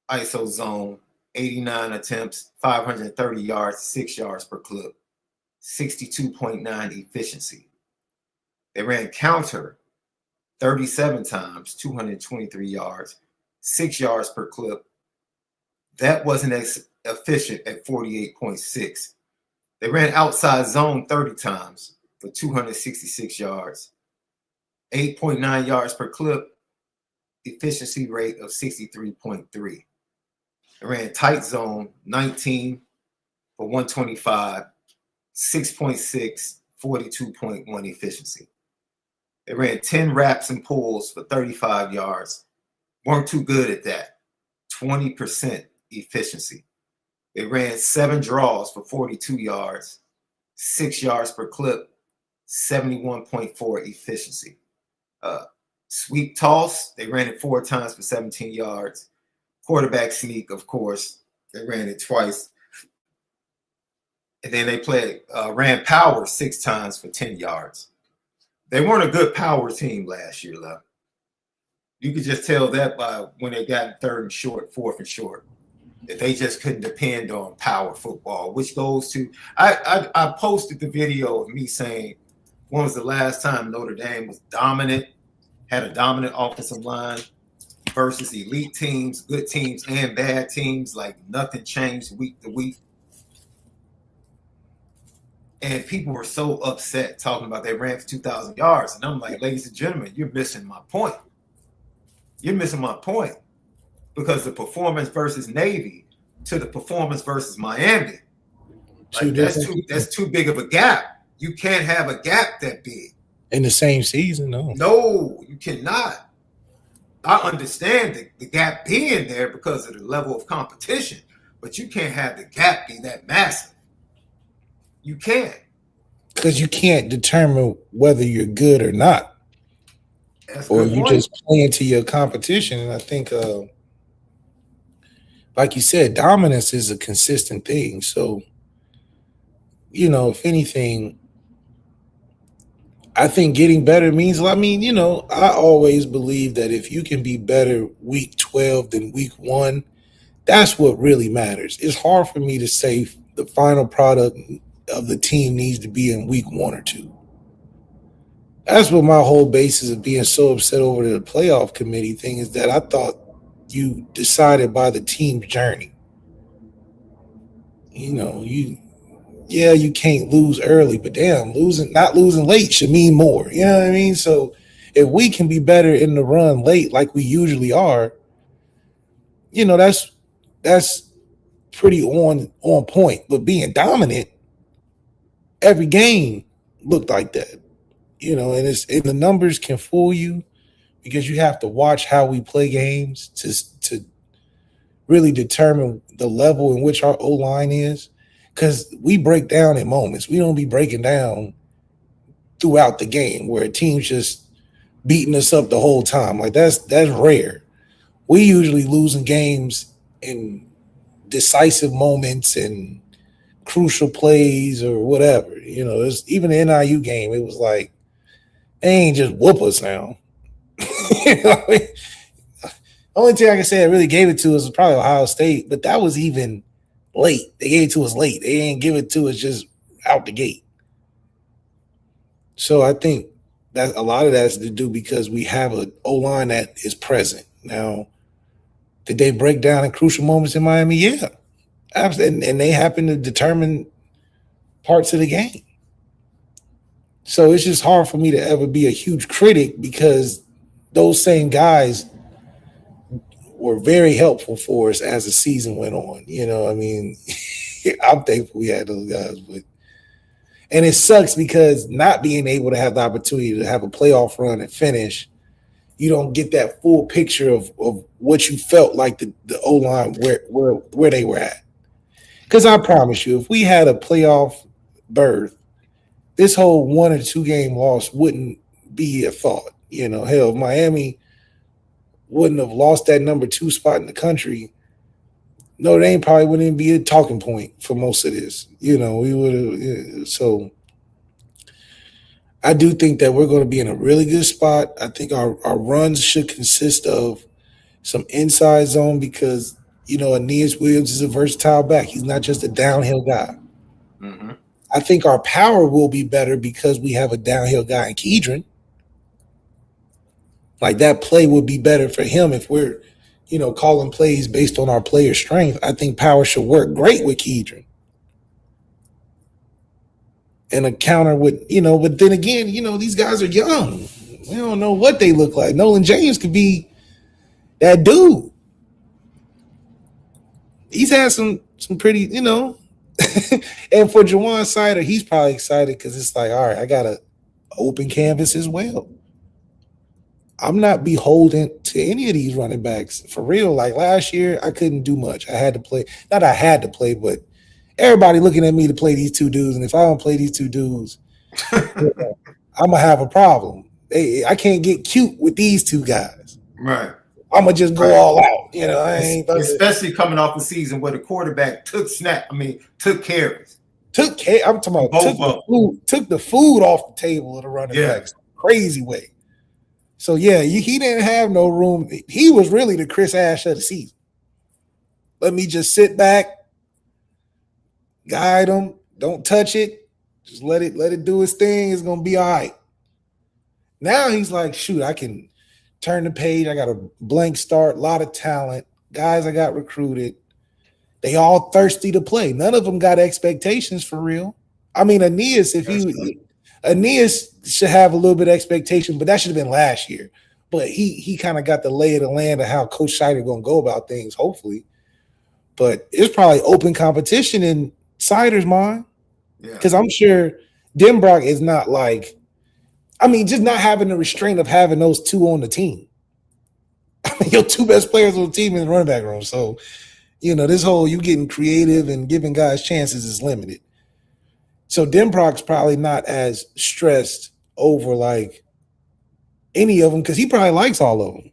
ISO zone, 89 attempts, 530 yards, 6 yards per clip, 62.9 efficiency. They ran counter 37 times, 223 yards, 6 yards per clip. That wasn't as efficient at 48.6. They ran outside zone 30 times for 266 yards, 8.9 yards per clip, efficiency rate of 63.3. They ran tight zone 19 for 125, 6.6, 42.1 efficiency. They ran 10 wraps and pulls for 35 yards. Weren't too good at that. 20% efficiency. They ran 7 draws for 42 yards, 6 yards per clip, 71.4 efficiency. Sweep toss, they ran it 4 times for 17 yards. Quarterback sneak, of course, they ran it twice. And then they ran power 6 times for 10 yards. They weren't a good power team last year, love. You could just tell that by when they got 3rd and short, 4th and short, that they just couldn't depend on power football, which goes to I posted the video of me saying, when was the last time Notre Dame was dominant, had a dominant offensive line versus elite teams, good teams and bad teams, like nothing changed week to week. And people were so upset talking about they ran for 2,000 yards. And I'm like, ladies and gentlemen, you're missing my point. You're missing my point. Because the performance versus Navy to the performance versus Miami, like that's too big of a gap. You can't have a gap that big. In the same season, no. No, you cannot. I understand the gap being there because of the level of competition, but you can't have the gap be that massive. You can't. Because you can't determine whether you're good or not. Or you just play into your competition. And I think, like you said, dominance is a consistent thing. So, if anything, I think getting better means, I always believe that if you can be better week 12 than week 1, that's what really matters. It's hard for me to say the final product of the team needs to be in week 1 or 2. That's what my whole basis of being so upset over the playoff committee thing is, that I thought you decided by the team's journey. You can't lose early, but damn, not losing late should mean more. You know what I mean? So if we can be better in the run late like we usually are, that's pretty on point. But being dominant, every game looked like that. And the numbers can fool you because you have to watch how we play games to really determine the level in which our O-line is. Because we break down in moments. We don't be breaking down throughout the game where a team's just beating us up the whole time. Like that's rare. We usually losing games in decisive moments and crucial plays or whatever. Even the NIU game, it was like, they ain't just whoop us now. Only thing I can say that really gave it to us was probably Ohio State, but that was even late. They gave it to us late. They didn't give it to us just out the gate. So I think that a lot of that has to do because we have an O-line that is present. Now, did they break down in crucial moments in Miami? Yeah. Absolutely. And they happen to determine parts of the game. So it's just hard for me to ever be a huge critic because those same guys were very helpful for us as the season went on. I'm thankful we had those guys. And it sucks because not being able to have the opportunity to have a playoff run and finish, you don't get that full picture of what you felt like the O-line where they were at. Because I promise you, if we had a playoff berth, this whole 1 or 2 game loss wouldn't be a thought. Hell, Miami wouldn't have lost that number 2 spot in the country. Notre Dame probably wouldn't even be a talking point for most of this. We would have. So I do think that we're going to be in a really good spot. I think our runs should consist of some inside zone because, Aeneas Williams is a versatile back. He's not just a downhill guy. Mm-hmm. I think our power will be better because we have a downhill guy in Kedron. Like that play would be better for him if we're, calling plays based on our player strength. I think power should work great with Kedron. And a counter with, but then again, these guys are young. We don't know what they look like. Nolan James could be that dude. He's had some pretty, and for Jawan Sider, he's probably excited because it's like, all right, I got an open canvas as well. I'm not beholden to any of these running backs. For real, like last year, I couldn't do much. I had to play. Not I had to play, but everybody looking at me to play these 2 dudes. And if I don't play these 2 dudes, I'm gonna have a problem. I can't get cute with these two guys. Right. I'm gonna just go all out. I ain't especially coming off the season where the quarterback took carries. I'm talking about took the food off the table of the running backs. Crazy way. So yeah, he didn't have no room. He was really the Chris Ash of the season. Let me just sit back, guide him, don't touch it, just let it do its thing. It's gonna be all right. Now he's like, shoot, I can turn the page. I got a blank start, a lot of talent, guys I got recruited. They all thirsty to play. None of them got expectations for real. I mean, Aeneas should have a little bit of expectation, but that should have been last year. But he kind of got the lay of the land of how Coach Scheider going to go about things, hopefully. But it's probably open competition in Sider's mind. Because I'm sure Denbrock is not like, just not having the restraint of having those two on the team. Your two best players on the team in the running back room. So, this whole you getting creative and giving guys chances is limited. So Denbrock's probably not as stressed over like any of them because he probably likes all of them.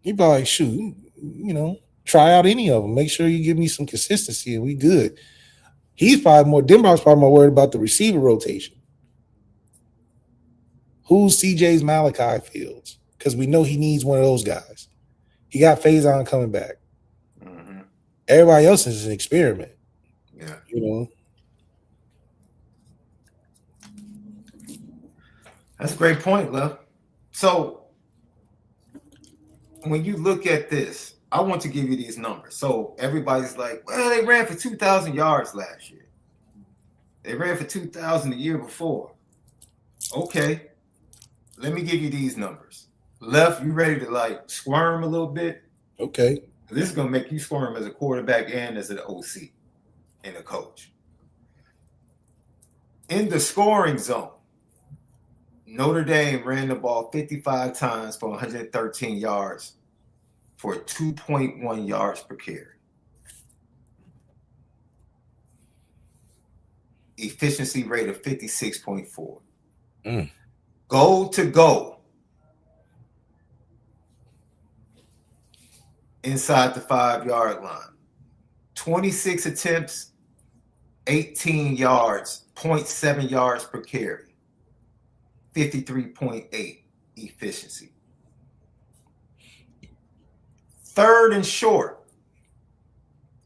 He probably like, shoot, try out any of them. Make sure you give me some consistency and we good. Denbrock's probably more worried about the receiver rotation. Who's CJ's MALIK Fields? Because we know he needs one of those guys. He got Faison coming back. Mm-hmm. Everybody else is an experiment. Yeah. That's a great point, Lev. So when you look at this, I want to give you these numbers. So everybody's like, well, they ran for 2,000 yards last year. They ran for 2,000 the year before. Okay. Let me give you these numbers. Lev, you ready to squirm a little bit? Okay. This is going to make you squirm as a quarterback and as an OC and a coach. In the scoring zone, Notre Dame ran the ball 55 times for 113 yards for 2.1 yards per carry. Efficiency rate of 56.4. Goal to goal inside the 5-yard line. 26 attempts, 18 yards, 0.7 yards per carry. 53.8 efficiency. Third and short,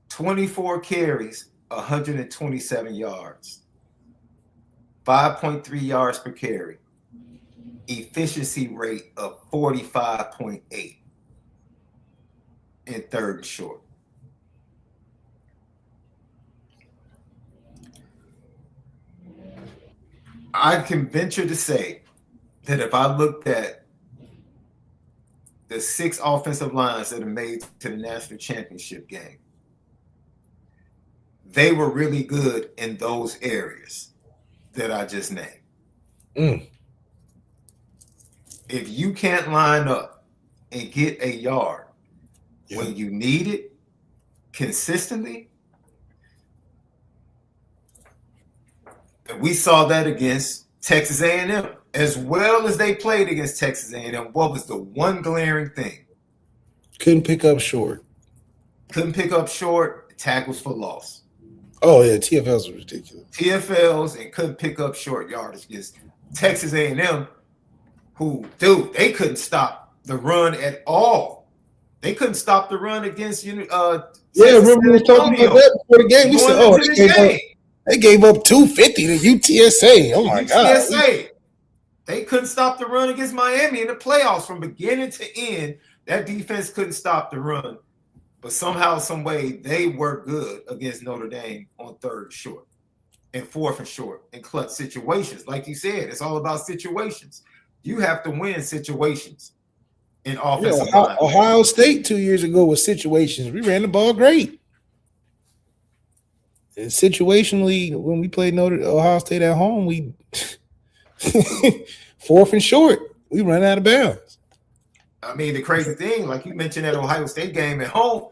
24 carries, 127 yards. 5.3 yards per carry. Efficiency rate of 45.8 in third and short. I can venture to say that if I looked at the 6 offensive lines that are made to the national championship game, they were really good in those areas that I just named. If you can't line up and get a yard when you need it consistently, and we saw that against Texas A&M, as well as they played against Texas A&M. What was the one glaring thing? Couldn't pick up short. Tackles for loss. Oh, yeah, TFLs were ridiculous. TFLs and couldn't pick up short yardage against Texas A&M, who, dude, they couldn't stop the run at all. They couldn't stop the run against remember we were talking about that before the game. We said, they gave up 250 to UTSA. Oh, my God. They couldn't stop the run against Miami in the playoffs from beginning to end. That defense couldn't stop the run. But somehow, some way, they were good against Notre Dame on third and short and fourth and short in clutch situations. Like you said, it's all about situations. You have to win situations in offensive line. Ohio State 2 years ago was situations. We ran the ball great. And situationally, when we played Ohio State at home, we fourth and short, we run out of bounds. I mean, the crazy thing, like you mentioned that Ohio State game at home,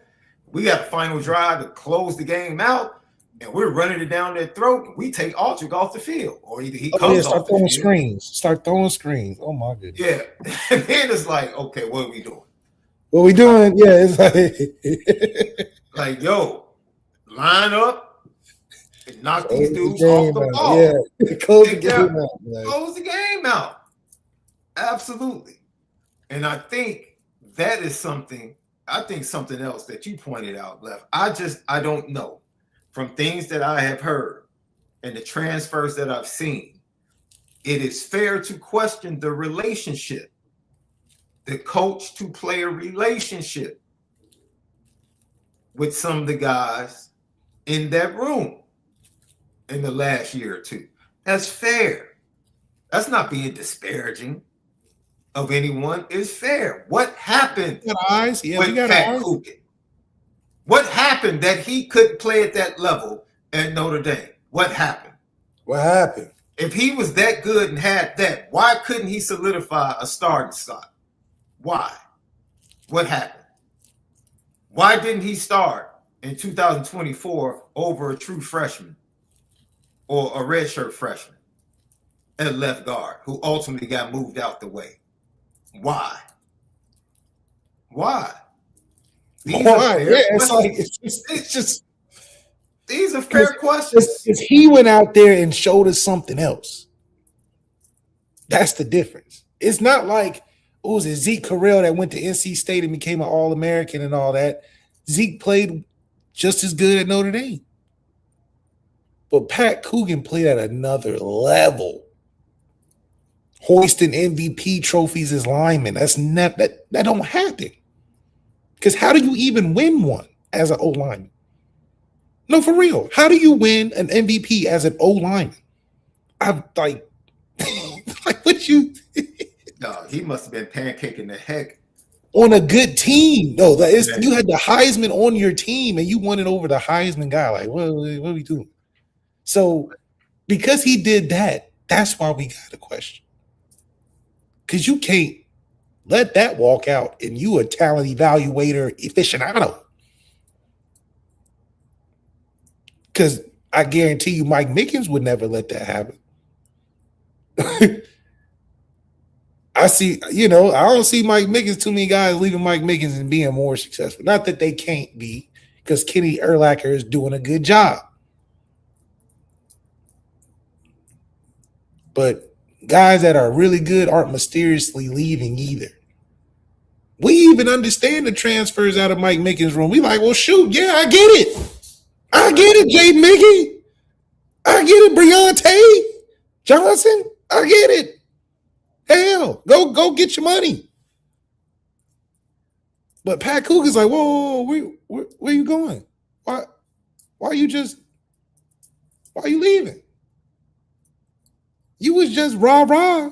we got a final drive to close the game out. and we're running it down their throat, and we take Aldridge off the field, or either he Oh comes yeah, off start the throwing field. screens. Start throwing screens. Oh my goodness. Yeah, and then it's like, okay, what are we doing? What we doing? Yeah, it's like yo, line up and knock these dudes the off the ball. Yeah, close the game out. Like. Close the game out. Absolutely. And I think that is something. I think something else that you pointed out, Bleav. I don't know. From things that I have heard and the transfers that I've seen, it is fair to question the relationship, the coach to player relationship with some of the guys in that room in the last year or two. That's fair. That's not being disparaging of anyone. It's fair. What happened with Pat Coogan? What happened that he couldn't play at that level at Notre Dame? What happened? What happened? If he was that good and had that, why couldn't he solidify a starting spot? Why? What happened? Why didn't he start in 2024 over a true freshman or a redshirt freshman at left guard who ultimately got moved out the way? Why? Yeah, it's like it's just these are fair questions. Because he went out there and showed us something else. That's the difference. It's not like was it Zeke Correll that went to NC State and became an All-American and all that. Zeke played just as good at Notre Dame. But Pat Coogan played at another level. Hoisting MVP trophies as lineman. That's not that don't happen. Because how do you even win one as an O-lineman? No, for real. How do you win an MVP as an O-lineman? I'm like, like what you no, he must have been pancaking the heck on a good team. No, that is you had the Heisman on your team and you won it over the Heisman guy. Like, what are we doing? So because he did that, that's why we got a question. Because you can't let that walk out and you a talent evaluator aficionado. Because I guarantee you Mike Mickens would never let that happen. I don't see Mike Mickens, too many guys leaving Mike Mickens and being more successful. Not that they can't be, because Kenny Urlacher is doing a good job. But guys that are really good aren't mysteriously leaving either. We even understand the transfers out of Mike Mickens' room. We like, well, shoot, yeah, I get it. I get it, Jay Mickey. I get it, Breontae Johnson. I get it. Hell, go get your money. But Pat Coogan's like, whoa, where you going? Why are you leaving? You was just rah-rah.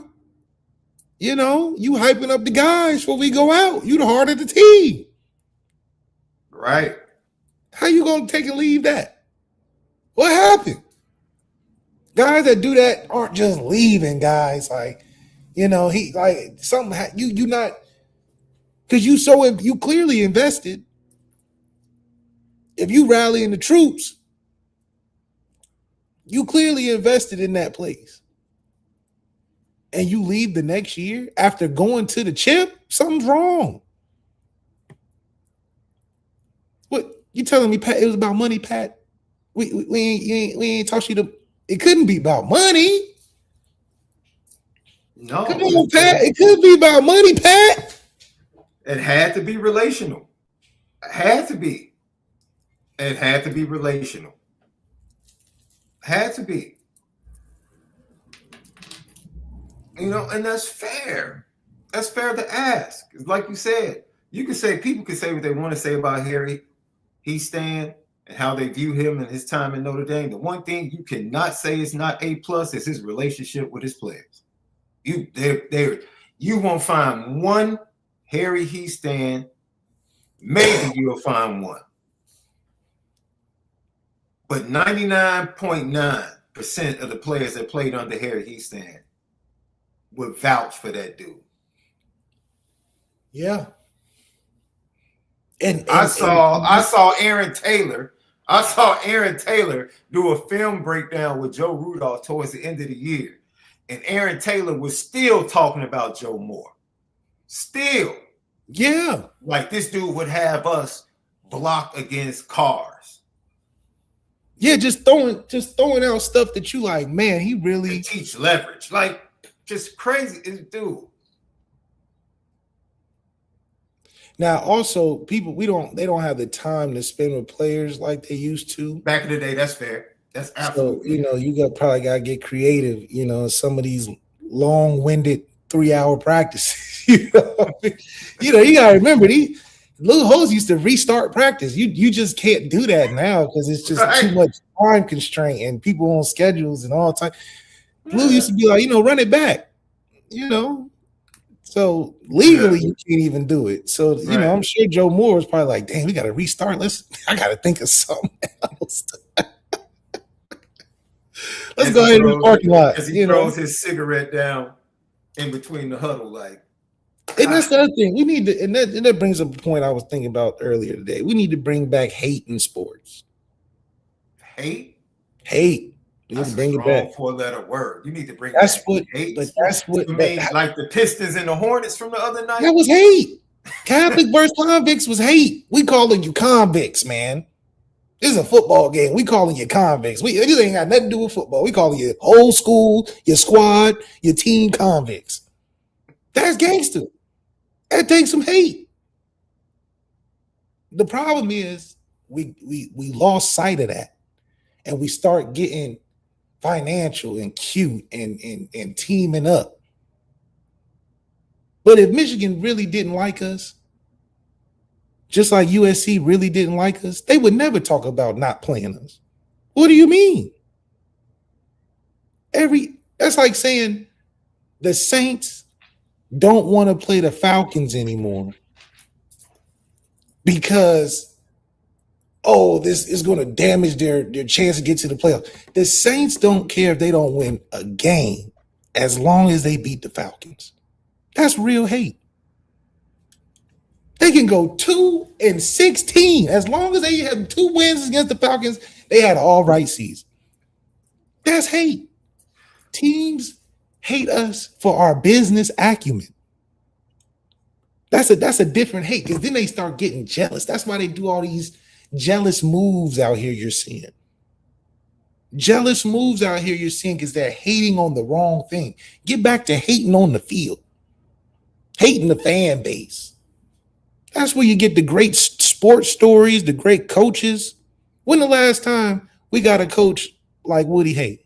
You know, you hyping up the guys before we go out. You the heart of the team. Right. How you going to take and leave that? What happened? Guys that do that aren't just leaving, guys. Like, you know, he like something you not because you clearly invested. If you rallying the troops, you clearly invested in that place. And you leave the next year after going to the chip, something's wrong. What you telling me, Pat? It was about money, Pat. We ain't talk you to. It couldn't be about money. No, come on, Pat. It could be about money, Pat. It had to be relational. It had to be. It had to be relational. Had to be. You know, and that's fair. That's fair to ask. Like you said, people can say what they want to say about Harry Hiestand and how they view him and his time in Notre Dame. The one thing you cannot say is not A+ is his relationship with his players. You won't find one Harry Hiestand. Maybe you'll find one. But 99.9% of the players that played under Harry Hiestand would vouch for that dude. Yeah. And I saw Aaron Taylor I saw Aaron Taylor do a film breakdown with Joe Rudolph towards the end of the year, and Aaron Taylor was still talking about Joe Moore. Still. Yeah. Like this dude would have us block against cars. Yeah, just throwing out stuff that you like, man, he really teach leverage. Like just crazy dude. Now, also, people they don't have the time to spend with players like they used to. Back in the day, that's fair. That's absolutely. So, you probably gotta get creative. Some of these long-winded 3-hour practices. You gotta remember these little hoes used to restart practice. You just can't do that now because it's just too much time constraint and people on schedules and all time. Blue used to be like, run it back. So legally, you can't even do it. So, I'm sure Joe Moore was probably like, dang, we got to restart. I got to think of something else. Let's go ahead in the parking lot. As he throws his cigarette down in between the huddle, like. And that's the other thing. We need to, and that brings up a point I was thinking about earlier today. We need to bring back hate in sports. Hate? Hate. You need to bring it back. 4-letter word. You need to bring that's back what, hate. But that's what like the Pistons and the Hornets from the other night. That was hate. Catholic versus convicts was hate. We calling you convicts, man. This is a football game. We calling you convicts. This ain't got nothing to do with football. We calling you old school, your squad, your team convicts. That's gangster. That takes some hate. The problem is we lost sight of that, and we start getting financial and cute and teaming up. But if Michigan really didn't like us, just like USC really didn't like us, they would never talk about not playing us. What do you mean? That's like saying the Saints don't want to play the Falcons anymore because this is going to damage their chance to get to the playoffs. The Saints don't care if they don't win a game as long as they beat the Falcons. That's real hate. They can go 2-16 as long as they have 2 wins against the Falcons. They had an all right season. That's hate. Teams hate us for our business acumen. That's a different hate because then they start getting jealous. That's why they do all these jealous moves out here you're seeing. Jealous moves out here you're seeing because they're hating on the wrong thing. Get back to hating on the field. Hating the fan base. That's where you get the great sports stories, the great coaches. When the last time we got a coach like Woody Hayes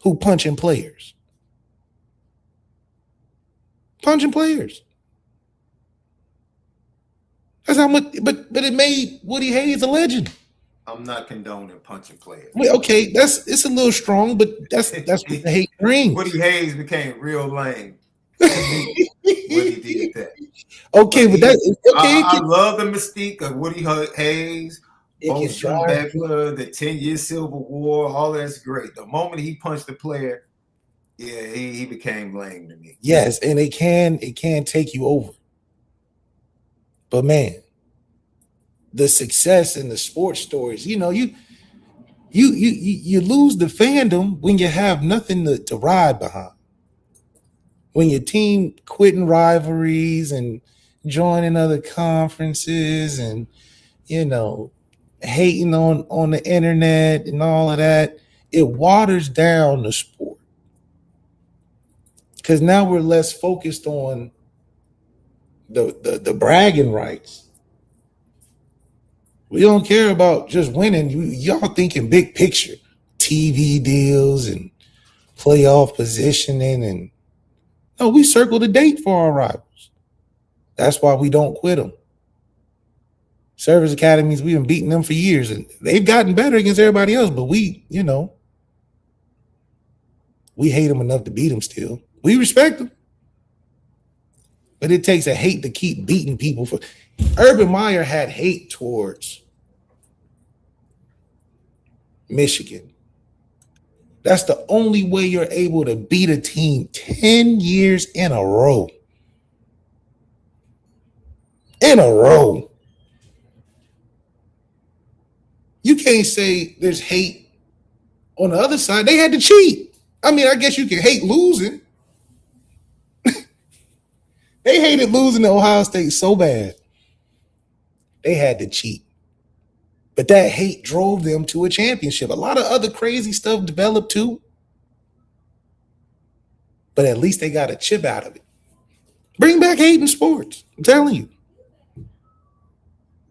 who punching players? Punching players. That's how much, but it made Woody Hayes a legend. I'm not condoning punching players. Okay, it's a little strong, but that's what the hate brings. Woody Hayes became real lame when he did that. Okay, but I love the mystique of Woody Hayes, Ocean Beckler, the 10-year Civil War. All that's great. The moment he punched the player, he became lame to me. Yes, and it can take you over. But man, the success in the sports stories, you lose the fandom when you have nothing to ride behind. When your team quitting rivalries and joining other conferences and hating on the internet and all of that, it waters down the sport. Because now we're less focused on the bragging rights. We don't care about just winning. Y'all thinking big picture, TV deals and playoff positioning, and no, we circle the date for our rivals. That's why we don't quit them. Service academies, we've been beating them for years, and they've gotten better against everybody else. But we hate them enough to beat them still. We respect them. But it takes a hate to keep beating people. Urban Meyer had hate towards Michigan. That's the only way you're able to beat a team 10 years in a row. In a row. You can't say there's hate on the other side. They had to cheat. I mean, I guess you can hate losing. They hated losing to Ohio State so bad. They had to cheat. But that hate drove them to a championship. A lot of other crazy stuff developed too. But at least they got a chip out of it. Bring back hate in sports. I'm telling you.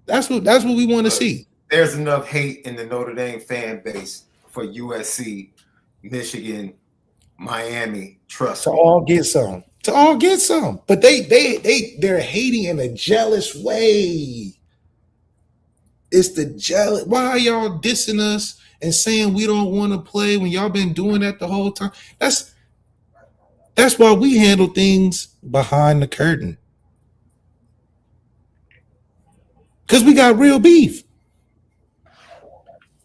That's what we want to see. There's enough hate in the Notre Dame fan base for USC, Michigan, Miami. Trust me. To all get some. To all get some. But they're hating in a jealous way. It's the jealous. Why are y'all dissing us and saying we don't want to play when y'all been doing that the whole time? That's why we handle things behind the curtain. Because we got real beef.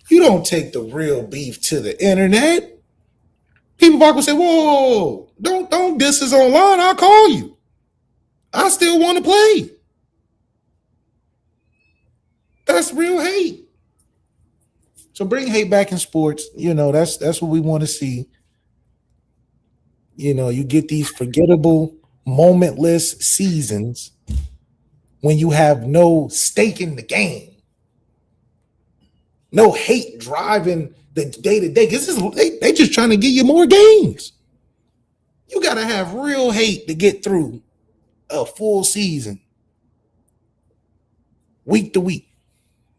You don't take the real beef to the internet. People back will say, whoa, don't diss us online. I'll call you. I still want to play. That's real hate. So bring hate back in sports. You know, that's what we want to see. You know, you get these forgettable, momentless seasons when you have no stake in the game. No hate driving the day-to-day. Because they just trying to get you more games. You got to have real hate to get through a full season. Week to week.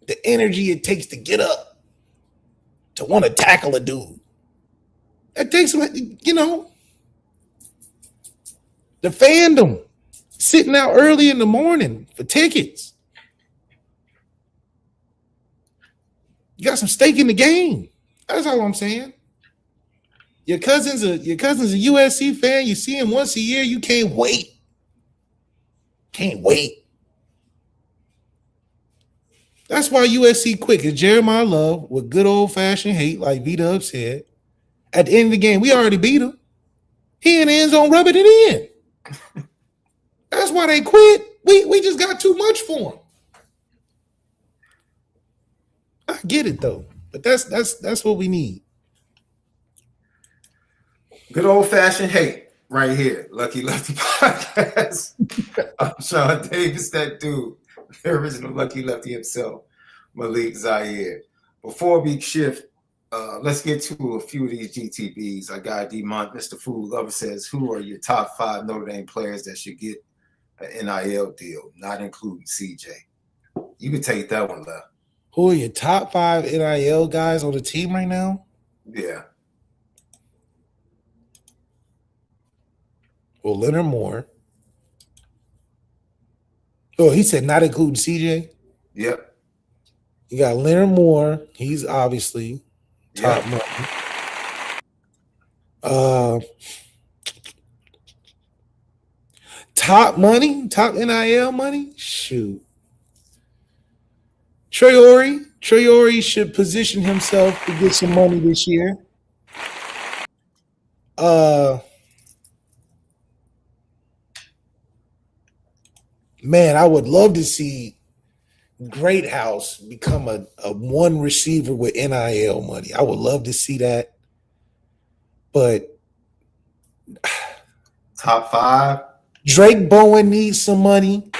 The energy it takes to get up. To want to tackle a dude. That takes, you know, the fandom. Sitting out early in the morning for tickets. You got some stake in the game. That's all I'm saying. Your cousin's a USC fan. You see him once a year. You can't wait. Can't wait. That's why USC quick is Jeremiah Love with good old-fashioned hate, like V-Dub said. At the end of the game, we already beat him. He in the end zone rubbing it in. That's why they quit. We just got too much for him. I get it though, but that's what we need. Good old fashioned hate right here. Lucky Lefty Podcast. I'm Shaun Davis, that dude, the original Lucky Lefty himself, MALIK ZAIRE. Before we shift, let's get to a few of these GTBs. I got D-Mont, Mr. Food Lover says, who are your top 5 Notre Dame players that should get an NIL deal, not including CJ? You can take that one, Left. Who are your top 5 NIL guys on the team right now? Yeah. Well, Leonard Moore. Oh, he said not including CJ? Yep. You got Leonard Moore. He's obviously top money. Top money? Top NIL money? Shoot. Traore should position himself to get some money this year. Man, I would love to see Great House become a one receiver with NIL money. I would love to see that. But top 5. Drake Bowen needs some money.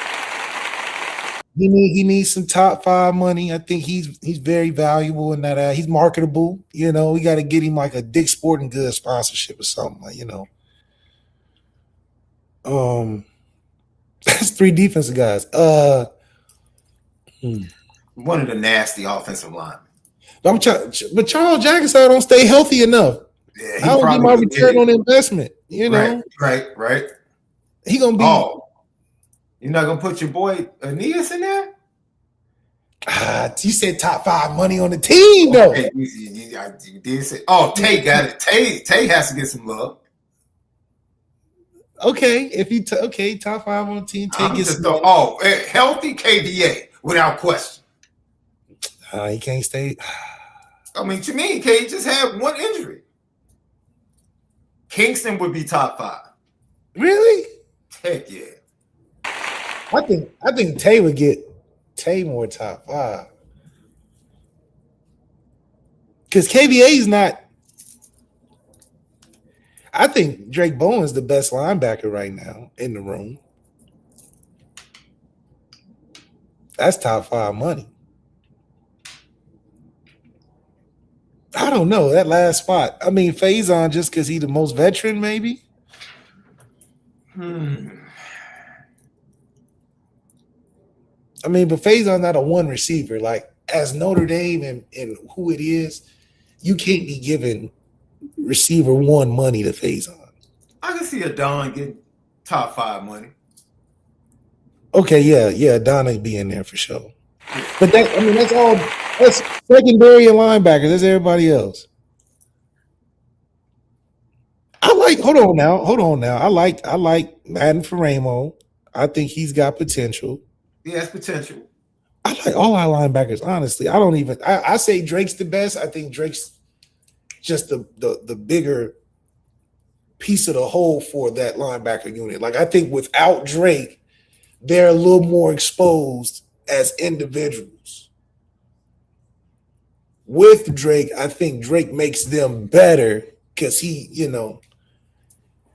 He needs some top 5 money. I think he's very valuable in that. He's marketable. You know, we got to get him like a Dick's Sporting Goods sponsorship or something. Like, you know. That's 3 defensive guys. One of the nasty offensive linemen. But Charles Jackson don't stay healthy enough. Yeah, I don't get my return on investment. You know, right. He gonna be. Oh, you're not gonna put your boy Aeneas in there? You said top 5 money on the team, though. Okay, you did say. Oh, Tay got it. Tay has to get some love. Okay, if you top 5 on the team, Tay gets some love. Healthy KDA without question. He can't stay. I mean, to me, K just had one injury. Kingston would be top 5. Really? Heck yeah. I think Tay would get more top 5. Because KVA is not. I think Drake Bowen's the best linebacker right now in the room. That's top 5 money. I don't know that last spot. I mean, Faison just because he's the most veteran, maybe. I mean, but Faison's not a one receiver. Like as Notre Dame and who it is, you can't be giving receiver 1 money to Faison. I can see a Don getting top 5 money. Okay, yeah, Donna be in there for sure. But that's all. That's secondary and linebackers. That's everybody else. Hold on now. I like Madden Faramo. I think he's got potential. He has potential. I like all our linebackers, honestly. I say Drake's the best. I think Drake's just the bigger piece of the whole for that linebacker unit. Like I think without Drake, they're a little more exposed as individuals. With Drake, I think Drake makes them better because he,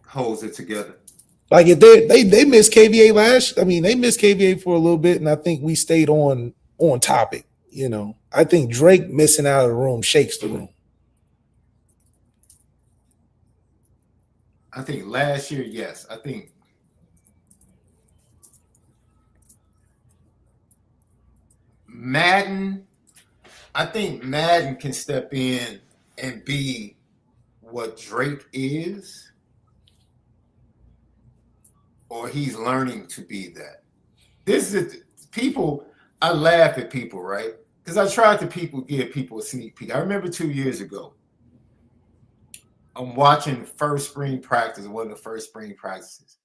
holds it together. Like if they missed KVA they missed KVA for a little bit, and I think we stayed on topic. I think Drake missing out of the room shakes the room. I think last year, yes. I think Madden can step in and be what Drake is, or he's learning to be that. This is people. I laugh at people, right? Because I tried to give people a sneak peek. I remember 2 years ago, I'm watching first spring practice, one of the first spring practices,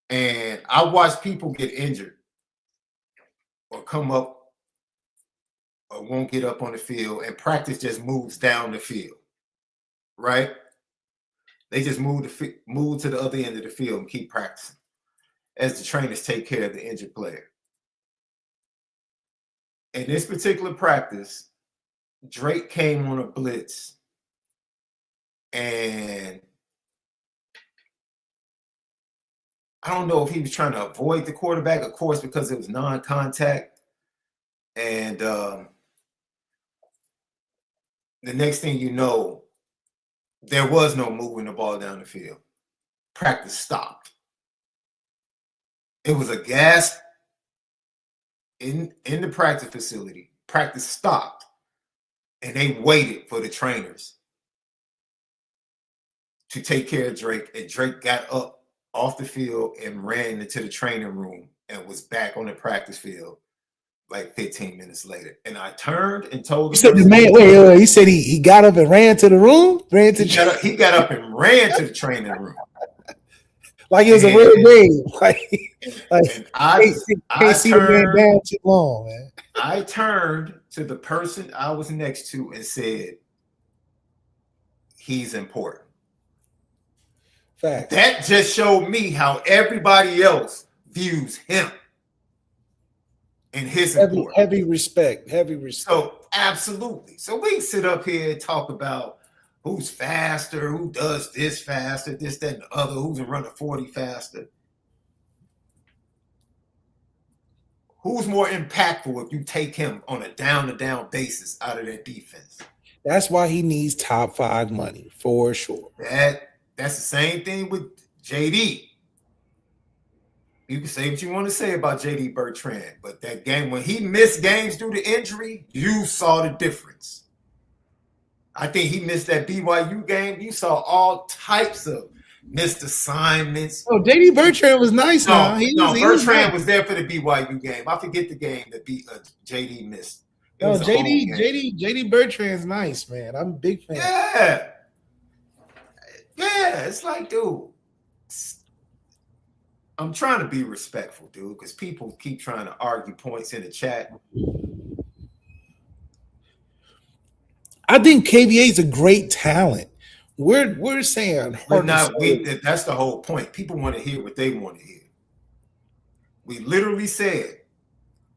and I watched people get injured or come up or won't get up on the field, and practice just moves down the field, right? They just move to the other end of the field and keep practicing as the trainers take care of the injured player. In this particular practice, Drake came on a blitz, and I don't know if he was trying to avoid the quarterback, of course, because it was non-contact. And the next thing you know, there was no moving the ball down the field. Practice stopped. It was a gasp in the practice facility. Practice stopped. And they waited for the trainers to take care of Drake. And Drake got up off the field and ran into the training room and was back on the practice field like 15 minutes later. And I turned and told him. He said he got up and ran to the room? He got up and ran to the training room. Like it was a real game. I can't see the man down too long, man. I turned to the person I was next to and said, he's important. Fact. That just showed me how everybody else views him and his importance. Heavy respect. So absolutely. So we can sit up here and talk about who's faster, who does this faster, this, that, and the other, who's running 40 faster. Who's more impactful if you take him on a down-to-down basis out of that defense? That's why he needs top 5 money, for sure. That's the same thing with JD. You can say what you want to say about JD Bertrand, but that game, when he missed games due to injury, you saw the difference. I think he missed that BYU game. You saw all types of missed assignments. Oh, JD Bertrand was nice. Bertrand was there for the BYU game. I forget the game that JD missed. JD Bertrand's nice, man. I'm a big fan. Yeah, it's like, dude, I'm trying to be respectful, dude, because people keep trying to argue points in the chat. I think KVA is a great talent. We're saying that's the whole point. People want to hear what they want to hear. We literally said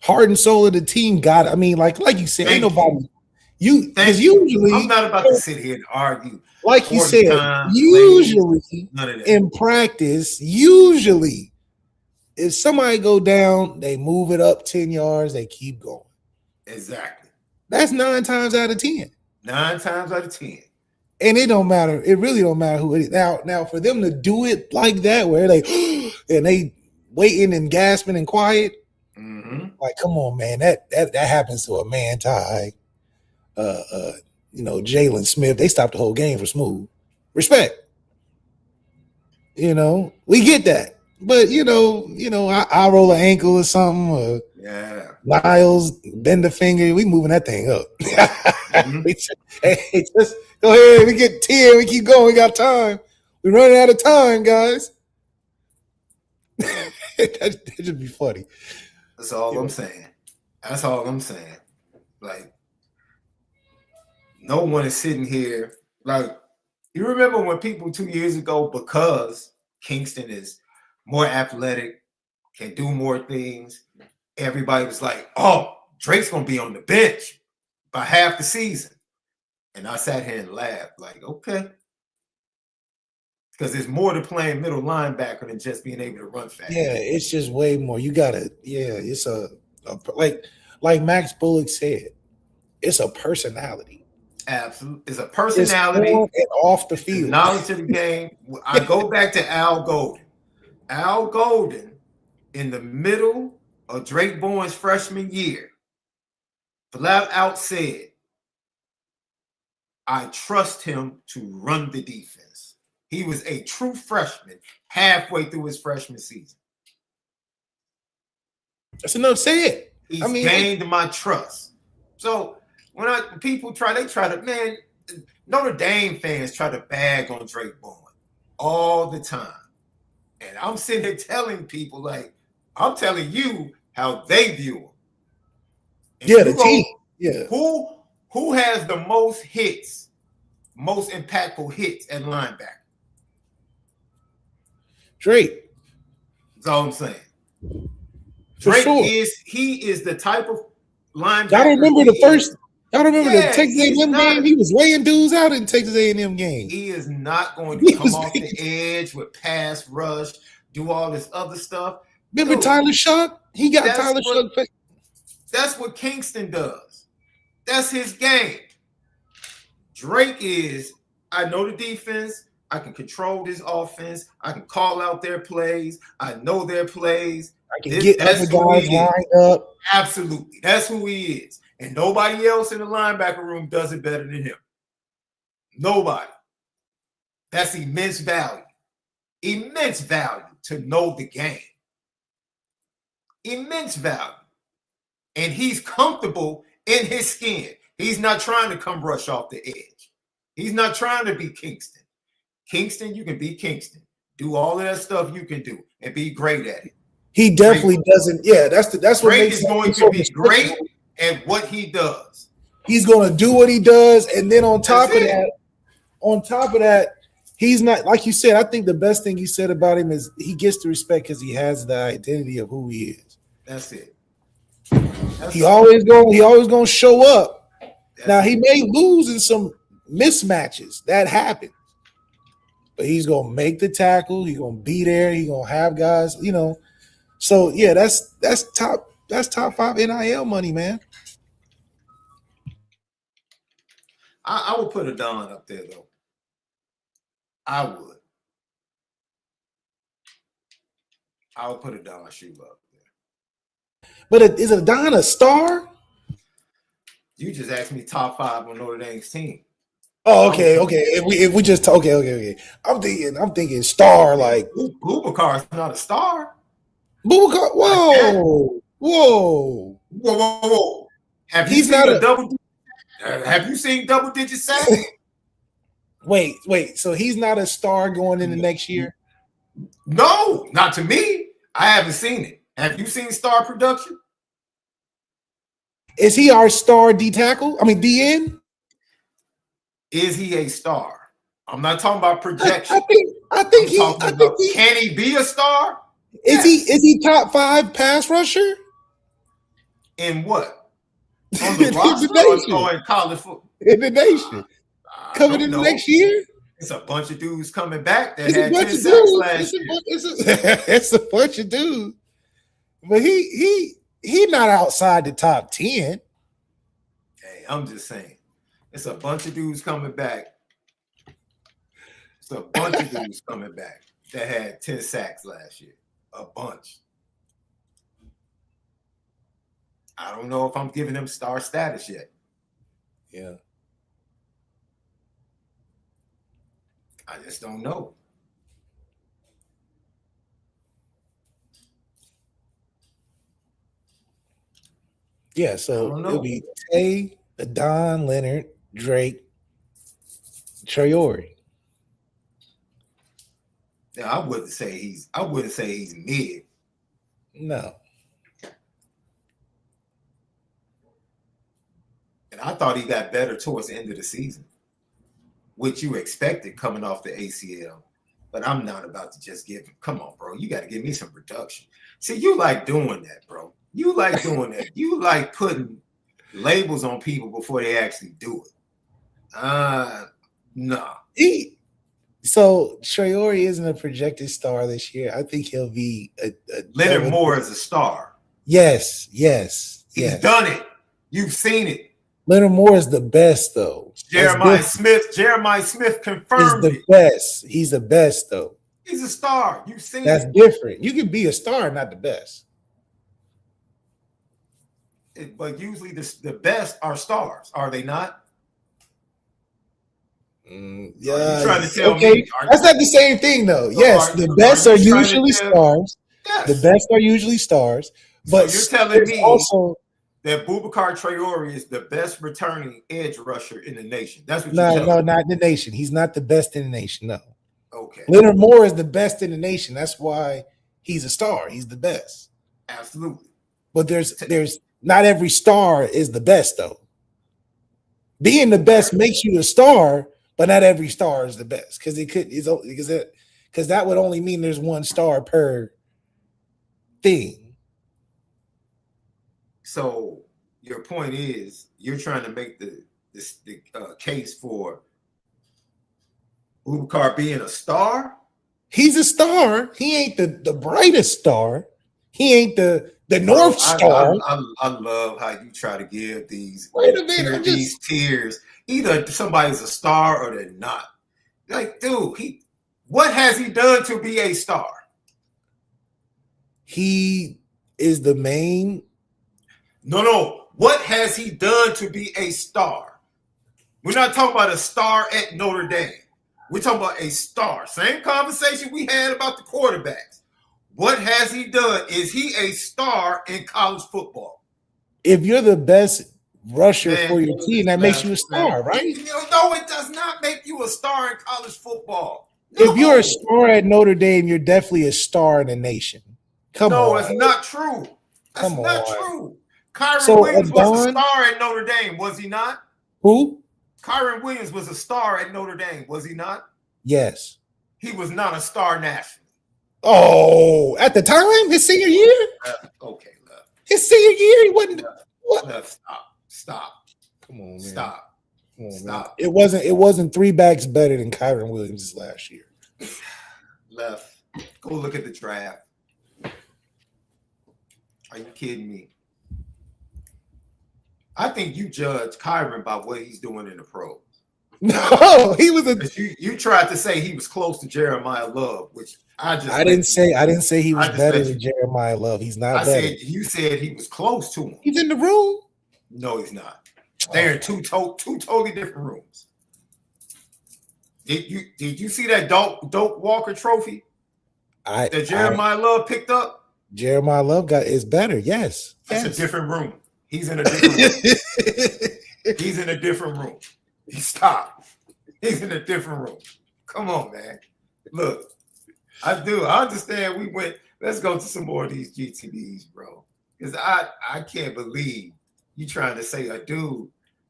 heart and soul of the team got it. I mean, like you said, ain't nobody. Because usually I'm not about to sit here and argue. Like you said, Time, usually none of that. in practice, usually if somebody go down, they move it up 10 yards, they keep going. Exactly. That's 9 times out of 10. 9 times out of 10. And it don't matter. It really don't matter who it is. Now for them to do it like that, where they and they waiting and gasping and quiet, like, come on, man, that happens to a man tie. Jalen Smith, they stopped the whole game for Smooth. Respect. We get that. But I roll an ankle or something, or Niles bend a finger, we moving that thing up. Hey, just go ahead, we get 10, we keep going, we got time. We're running out of time, guys. that should be funny. That's all I'm saying. That's all I'm saying. Like, no one is sitting here. Like, you remember when people 2 years ago, because Kingston is more athletic, can do more things, everybody was like, oh, Drake's going to be on the bench by half the season. And I sat here and laughed, like, okay. Because there's more to playing middle linebacker than just being able to run fast. Yeah, it's just way more. You got to, it's like Max Bullock said, it's a personality. Absolutely. It's a personality. It's on and off the field. Knowledge of the game. I go back to Al Golden. Al Golden, in the middle of Drake Bourne's freshman year, flat out said, I trust him to run the defense. He was a true freshman halfway through his freshman season. That's enough said. He's gained my trust. So when people try to, man, Notre Dame fans try to bag on Drake Bourne all the time. And I'm sitting here telling people, like, I'm telling you how they view him. And the team. Yeah. Who has the most hits, most impactful hits at linebacker? Drake. That's all I'm saying. Drake is the type of linebacker. Y'all remember the Texas A&M game? He was laying dudes out in Texas A&M game. He is not going to come off the edge with pass rush, do all this other stuff. Remember Tyler Shuck? He got Tyler Shuck. That's what Kingston does. That's his game. Drake is, I know the defense. I can control this offense. I can call out their plays. I know their plays. I can get other guys lined up. Absolutely. That's who he is. And nobody else in the linebacker room does it better than him. Nobody. That's immense value. Immense value to know the game. Immense value. And he's comfortable in his skin. He's not trying to come rush off the edge. He's not trying to be Kingston. Kingston, you can be Kingston. Do all of that stuff you can do and be great at it. He definitely doesn't. Yeah, that's what Drake makes is going to be great at what he does. He's going to do what he does, and then on top of that, he's not, like you said. I think the best thing you said about him is he gets the respect because he has the identity of who he is. That's it. He always gonna show up. Now he may lose in some mismatches. That happens. But he's gonna make the tackle, he's gonna be there, he's gonna have guys, So yeah, that's top 5 NIL money, man. I would put a Don up there though. I would put a Don shoe up there. But is a Don a star? You just asked me top 5 on Notre Dame's team. Oh, okay. If we just okay. I'm thinking star like Boubacar's not a star. Boubacar, whoa. Have you seen double-digit sacks? Wait. So he's not a star going into next year? No, not to me. I haven't seen it. Have you seen star production? Is he our star D tackle? I mean DN? Is he a star? I'm not talking about projection. I think can he be a star? Is he top 5 pass rusher? In what? On the roster or in college football? In the nation. Coming in the next year? It's a bunch of dudes coming back that It's had 10 sacks last year. It's a bunch of dudes. But he not outside the top 10. Hey, I'm just saying. It's a bunch of dudes coming back. It's a bunch of dudes coming back that had 10 sacks last year. A bunch. I don't know if I'm giving them star status yet. Yeah. I just don't know. Yeah, so it'll be Tay, Don, Leonard, Drake, Traore. Yeah, I wouldn't say he's mid. No. And I thought he got better towards the end of the season, which you expected coming off the ACL. But I'm not about to just give him. Come on, bro. You got to give me some production. See, you like doing that, bro. You like doing that. You like putting labels on people before they actually do it. Nah. So Traore isn't a projected star this year. I think he'll be a Leonard Moore is a star. Yes. He's done it. You've seen it. Leonard Moore is the best, though. Jeremiah Smith confirmed He's the best. He's the best, though. He's a star. You've seen That's different. You can be a star, not the best. But usually the best are stars, are they not? Yeah. Are trying to tell me? That's not the same thing, though. Yes, the best are usually stars. Yes. The best are usually stars. But so you're telling me also that Boubacar Traore is the best returning edge rusher in the nation. That's what No, not in the nation. He's not the best in the nation, no. Okay. Leonard Moore is the best in the nation. That's why he's a star. He's the best. Absolutely. But there's not every star is the best, though. Being the best makes you a star, but not every star is the best. Because that would only mean there's one star per thing. So your point is you're trying to make the case for Boubacar being a star? He's a star. He ain't the brightest star. He ain't the North Star. I love how you try to give these tiers. Either somebody's a star or they're not. Like, dude, what has he done to be a star? He is the main. No. What has he done to be a star? We're not talking about a star at Notre Dame. We're talking about a star. Same conversation we had about the quarterbacks. What has he done? Is he a star in college football? If you're the best rusher for your team, that makes you a star, right? No, it does not make you a star in college football. No. If you're a star at Notre Dame, you're definitely a star in the nation. Come on. No, it's not true. That's not true. Kyron Williams was a star at Notre Dame, was he not? Who? Kyron Williams was a star at Notre Dame, was he not? Yes. He was not a star nationally. Oh, at the time, his senior year? Okay, love. His senior year, he wasn't. What? Love, stop. Come on, man. Stop. Come on, stop. Man. It wasn't three backs better than Kyron Williams last year. Left. Go look at the draft. Are you kidding me? I think you judge Kyron by what he's doing in the pros. No, he was you tried to say he was close to Jeremiah Love, which I didn't say he was better than Jeremiah Love. He's not better. You said he was close to him. He's in the room. No, he's not. They're in two totally different rooms. Did you see that Doak Walker trophy that Jeremiah Love picked up? Jeremiah Love is better. Yes. That's a different room. He's in a different room. He's in a different room. Stop. He's in a different room. Come on, man. Look, I understand let's go to some more of these GTDs, bro. Because I can't believe you trying to say a dude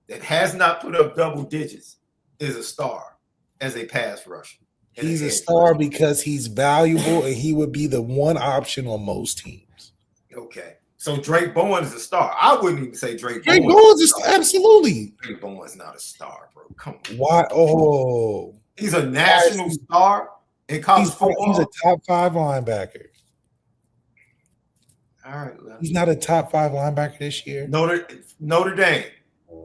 that has not put up double digits is a star as a pass rusher. He's a star because he's valuable and he would be the one option on most teams. Okay. So Drake Bowen is a star. I wouldn't even say Drake Drake Bowen. Bowen's is absolutely. Drake Bowen's not a star, bro. Come on. Why? Oh, he's a national star in college football. He's a top 5 linebacker. All right, he's not a top 5 linebacker this year. Notre Dame,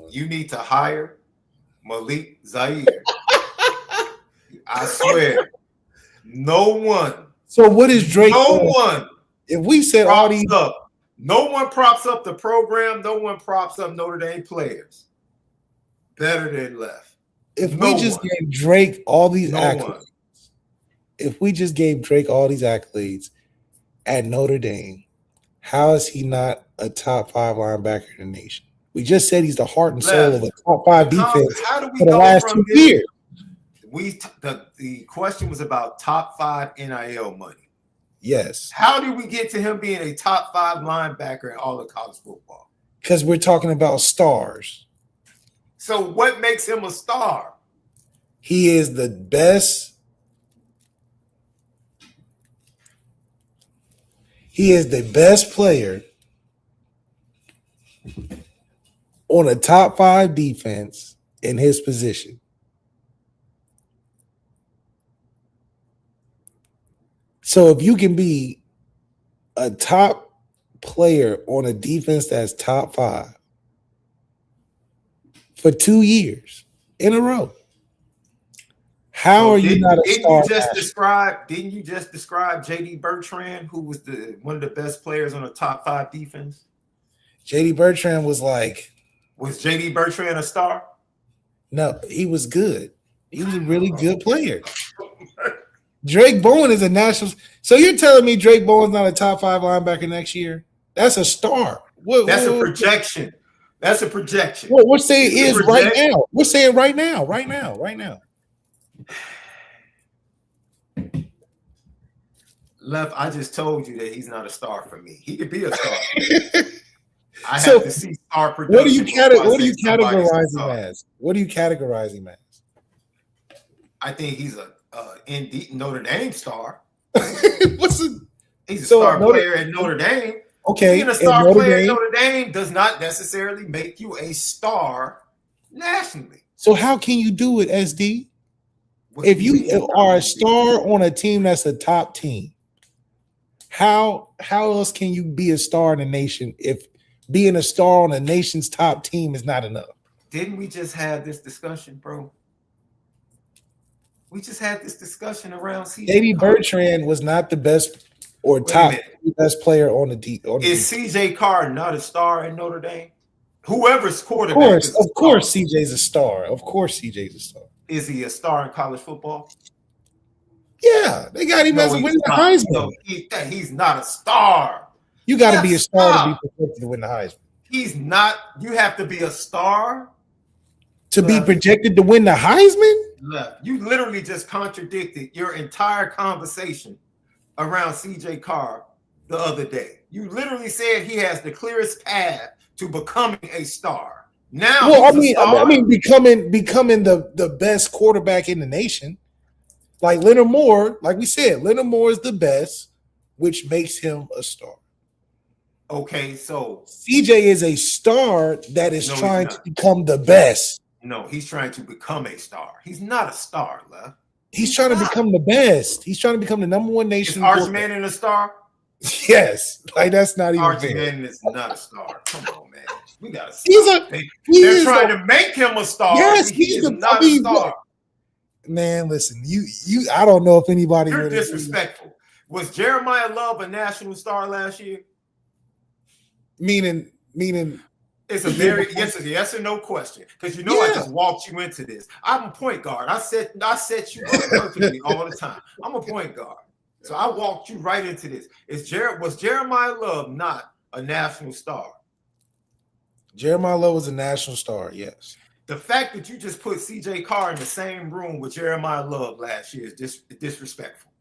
you need to hire MALIK ZAIRE. I swear, no one. So what is Drake? No one. If we said all these up, no one props up the program. No one props up Notre Dame players better than left. If we just gave Drake all these accolades, if we just gave Drake all these accolades at Notre Dame, how is he not a top 5 linebacker in the nation? We just said he's the heart and soul of a top 5 defense for the last 2 years. The question was about top 5 NIL money. Yes. How did we get to him being a top 5 linebacker in all of college football? Because we're talking about stars. So what makes him a star? He is the best. He is the best player on a top 5 defense in his position. So if you can be a top player on a defense that's top 5 for 2 years in a row, how are you not a star? Didn't you just describe JD Bertrand, who was one of the best players on a top 5 defense? JD Bertrand was like. Was JD Bertrand a star? No, he was good. He was a really good player. Drake Bowen is a national. So you're telling me Drake Bowen's not a top 5 linebacker next year? That's a star. That's a projection. That's a projection. What we're saying is right now. We're saying right now. Left, I just told you that he's not a star for me. He could be a star. I have to see star production. What do you categorize him as? What do you categorize him as? I think he's a indeed Notre Dame star. He's a star player at Notre Dame. Okay, being a star player at Notre Dame does not necessarily make you a star nationally. So how can you do it, SD? If you are a star on a team that's a top team, how else can you be a star in the nation if being a star on a nation's top team is not enough? Didn't we just have this discussion, bro? We just had this discussion around CJ. JD Bertrand was not the best or top best player on the deep. Is CJ Carr not a star in Notre Dame? Whoever's quarterback. Of course, CJ's a star. Of course, CJ's a star. Is he a star in college football? Yeah, they got him as a winning the Heisman. No, he's not a star. You got to be a star to be projected to win the Heisman. He's not. You have to be a star to be projected to win the Heisman. You literally just contradicted your entire conversation around CJ Carr the other day. You literally said he has the clearest path to becoming a star. Now, well, I mean, becoming the best quarterback in the nation. Like Leonard Moore, like we said, Leonard Moore is the best, which makes him a star. Okay, so CJ is a star that is trying to become the best. No, he's trying to become a star. He's not a star, left. He's trying to become the best. He's trying to become the number 1 nation. Is Archie Manning a star? Yes, like that's not even Archie fair. Manning is not a star. Come on, man. We gotta stop. They're trying to make him a star. Yes, he's not a star. Man, listen, you. I don't know if anybody. You're disrespectful. Was Jeremiah Love a national star last year? Meaning. It's a very yes or no question. Because I just walked you into this. I'm a point guard. I set you up perfectly all the time. I'm a point guard. So I walked you right into this. Was Jeremiah Love not a national star? Jeremiah Love was a national star, yes. The fact that you just put CJ Carr in the same room with Jeremiah Love last year is disrespectful.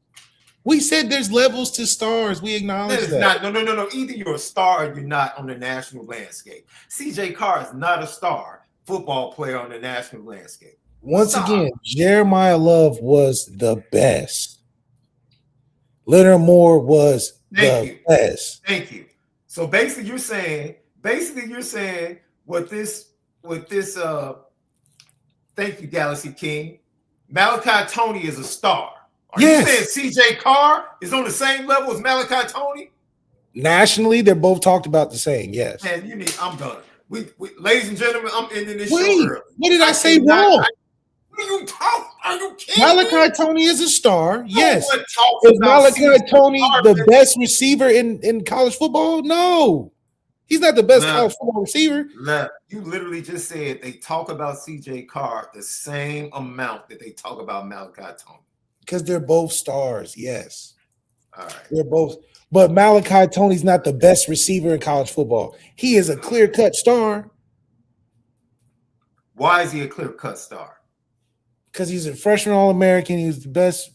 We said there's levels to stars. We acknowledge that. No. Either you're a star or you're not on the national landscape. CJ Carr is not a star football player on the national landscape. Once again, Jeremiah Love was the best. Leonard Moore was the best. Thank you. So basically you're saying what this thank you, Galaxy King. Malachi Tony is a star. Are you saying CJ Carr is on the same level as Malachi Tony? Nationally, they're both talked about the same. Yes. Man, I'm done. We ladies and gentlemen, I'm ending this show early. What did I say wrong? What are you talking? Are you kidding Malachi me? Tony is a star. Yes. Is Malachi Tony the best receiver in college football? No. He's not the best college football receiver. You literally just said they talk about CJ Carr the same amount that they talk about Malachi Tony. Because they're both stars, yes. All right. They're both. But Malachi Tony's not the best receiver in college football. He is a clear-cut star. Why is he a clear-cut star? Because he's a freshman All-American. He was the best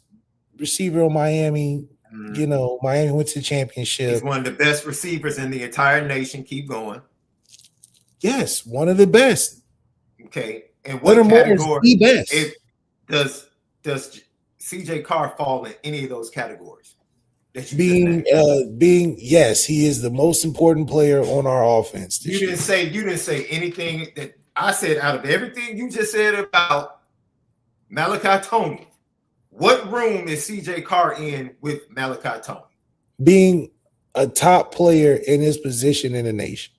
receiver on Miami. You know, Miami went to the championship. He's one of the best receivers in the entire nation. Keep going. Yes, one of the best. Okay. And what category? The best. Does CJ Carr fall in any of those categories? Being yes, he is the most important player on our offense. You didn't say anything that I said out of everything you just said about Malachi Tony. What room is CJ Carr in with Malachi Tony? Being a top player in his position in the nation.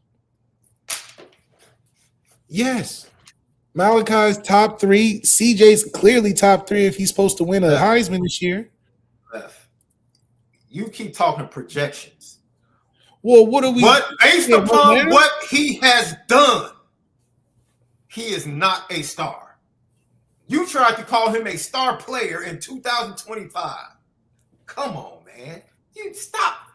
Yes. Malachi's top 3. CJ's clearly top 3 if he's supposed to win a Heisman this year. You keep talking projections. Well, what are we? But based upon what he has done, he is not a star. You tried to call him a star player in 2025. Come on, man. You stop.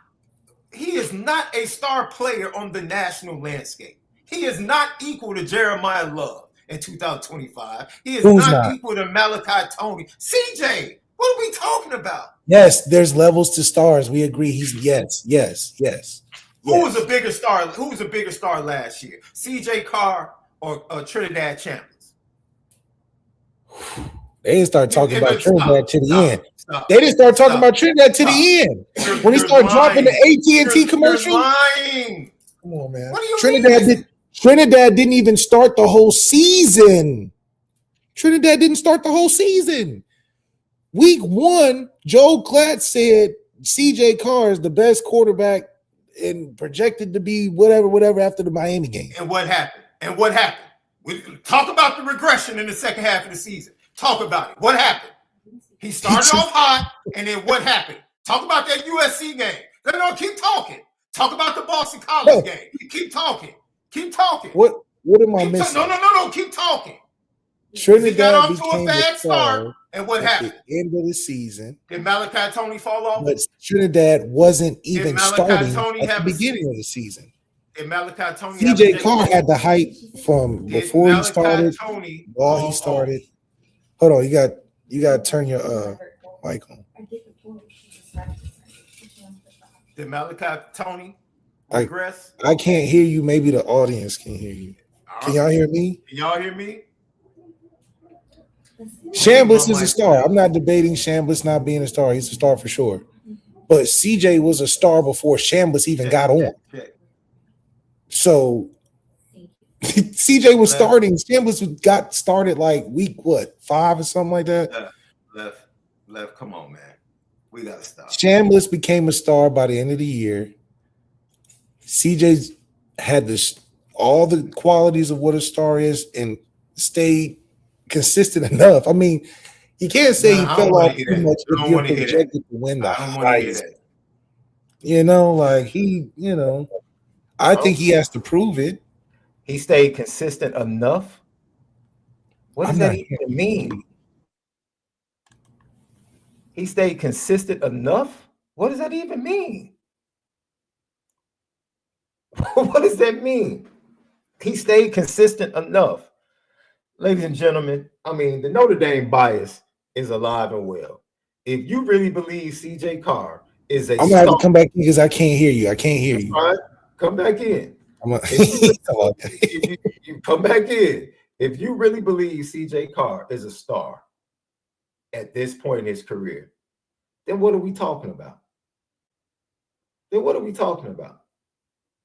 He is not a star player on the national landscape. He is not equal to Jeremiah Love in 2025. He is not equal to Malachi Tony. CJ, what are we talking about? Yes, there's levels to stars. We agree. He's yes. Who was a bigger star? Who was a bigger star last year? CJ Carr or Trinidad Champions? They didn't start talking about Trinidad to the end. They didn't start talking about Trinidad to the end. When he started dropping the AT&T commercial. Lying. Come on, man. Trinidad didn't even start the whole season. Trinidad didn't start the whole season. Week 1, Joe Klatt said CJ Carr is the best quarterback and projected to be whatever after the Miami game. And what happened? We talk about the regression in the second half of the season. Talk about it. What happened? He started off hot, and then what happened? Talk about that USC game. No, keep talking. Talk about the Boston College game. Keep talking. What am I missing? No. Keep talking. Trinidad got off to became a bad start, and what happened? At the end of the season. Did Malachi Tony fall off? But Trinidad wasn't even starting at the beginning of the season. Did Malachi Tony CJ Carr had the hype from before he started, while he started. Hold on, you got to turn your mic on. Did Malachi Tony regress? I can't hear you. Maybe the audience can hear you. Can y'all hear me? Can y'all hear me? Chambliss is a star. I'm not debating Chambliss not being a star. He's a star for sure. But CJ was a star before Chambliss even got on. So CJ was starting. Chambliss got started like week 5 or something like that. Left. Come on, man. We gotta stop. Chambliss became a star by the end of the year. CJ had all the qualities of what a star is and stayed consistent enough. I mean, you can't say he fell off too much if you're projected to win the Heisman. You know, like I think he has to prove it. He stayed consistent enough. What does that even mean? He stayed consistent enough? What does that even mean? What does that mean? He stayed consistent enough. Ladies and gentlemen, I mean, the Notre Dame bias is alive and well. If you really believe CJ Carr is I'm gonna have to come back in because I can't hear you. I can't hear you. All right, come back in. If you come back in. If you really believe CJ Carr is a star at this point in his career, then what are we talking about?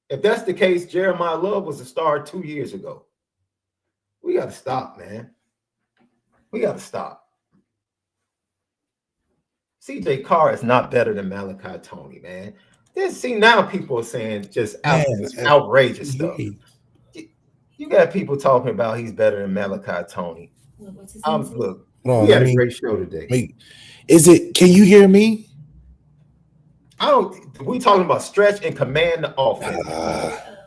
If that's the case, Jeremiah Love was a star 2 years ago. We got to stop, man. We got to stop. CJ Carr is not better than Malachi Tony, man. See, now people are saying just outrageous stuff. You got people talking about he's better than Malachi Tony. Look, we had a great show today. Can you hear me? We talking about stretch and command the offense.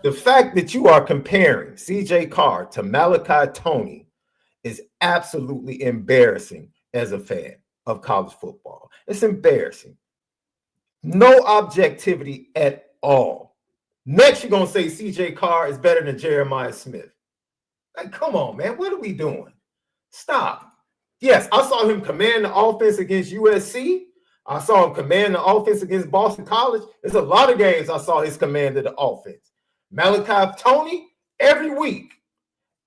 The fact that you are comparing CJ Carr to Malachi Tony is absolutely embarrassing as a fan of college football. It's embarrassing. No objectivity at all. Next, you're going to say CJ Carr is better than Jeremiah Smith. Like, come on, man. What are we doing? Stop. Yes, I saw him command the offense against USC. I saw him command the offense against Boston College. There's a lot of games I saw his command of the offense. Malachi Tony, every week,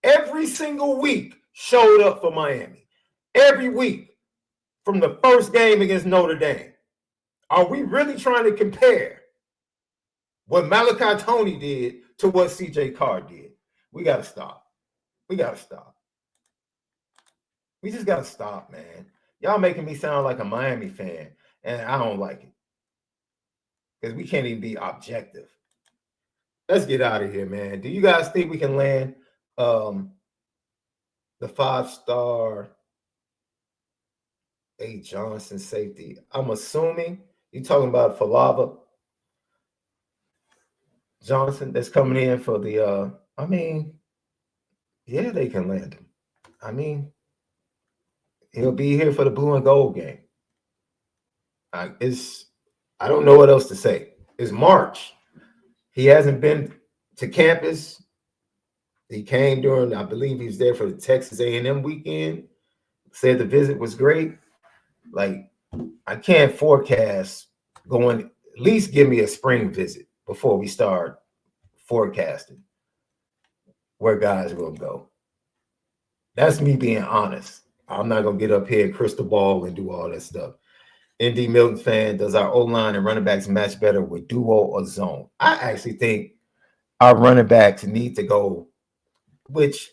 every single week, showed up for Miami. Every week, from the first game against Notre Dame. Are we really trying to compare what Malachi Tony did to what CJ Carr did? We got to stop. We got to stop. We just got to stop, man. Y'all making me sound like a Miami fan, and I don't like it. Because we can't even be objective. Let's get out of here, man. Do you guys think we can land the 5-star A. Johnson safety? I'm assuming you're talking about Falava Johnson that's coming in for the yeah, they can land him. He'll be here for the blue and gold game. I don't know what else to say. It's March. He hasn't been to campus. He came during, I believe he was there for the Texas A&M weekend. Said the visit was great. Like, I can't forecast going, at least give me a spring visit before we start forecasting where guys will go. That's me being honest. I'm not going to get up here, crystal ball, and do all that stuff. ND Milton fan, does our O-line and running backs match better with duo or zone? I actually think our running backs need to go, which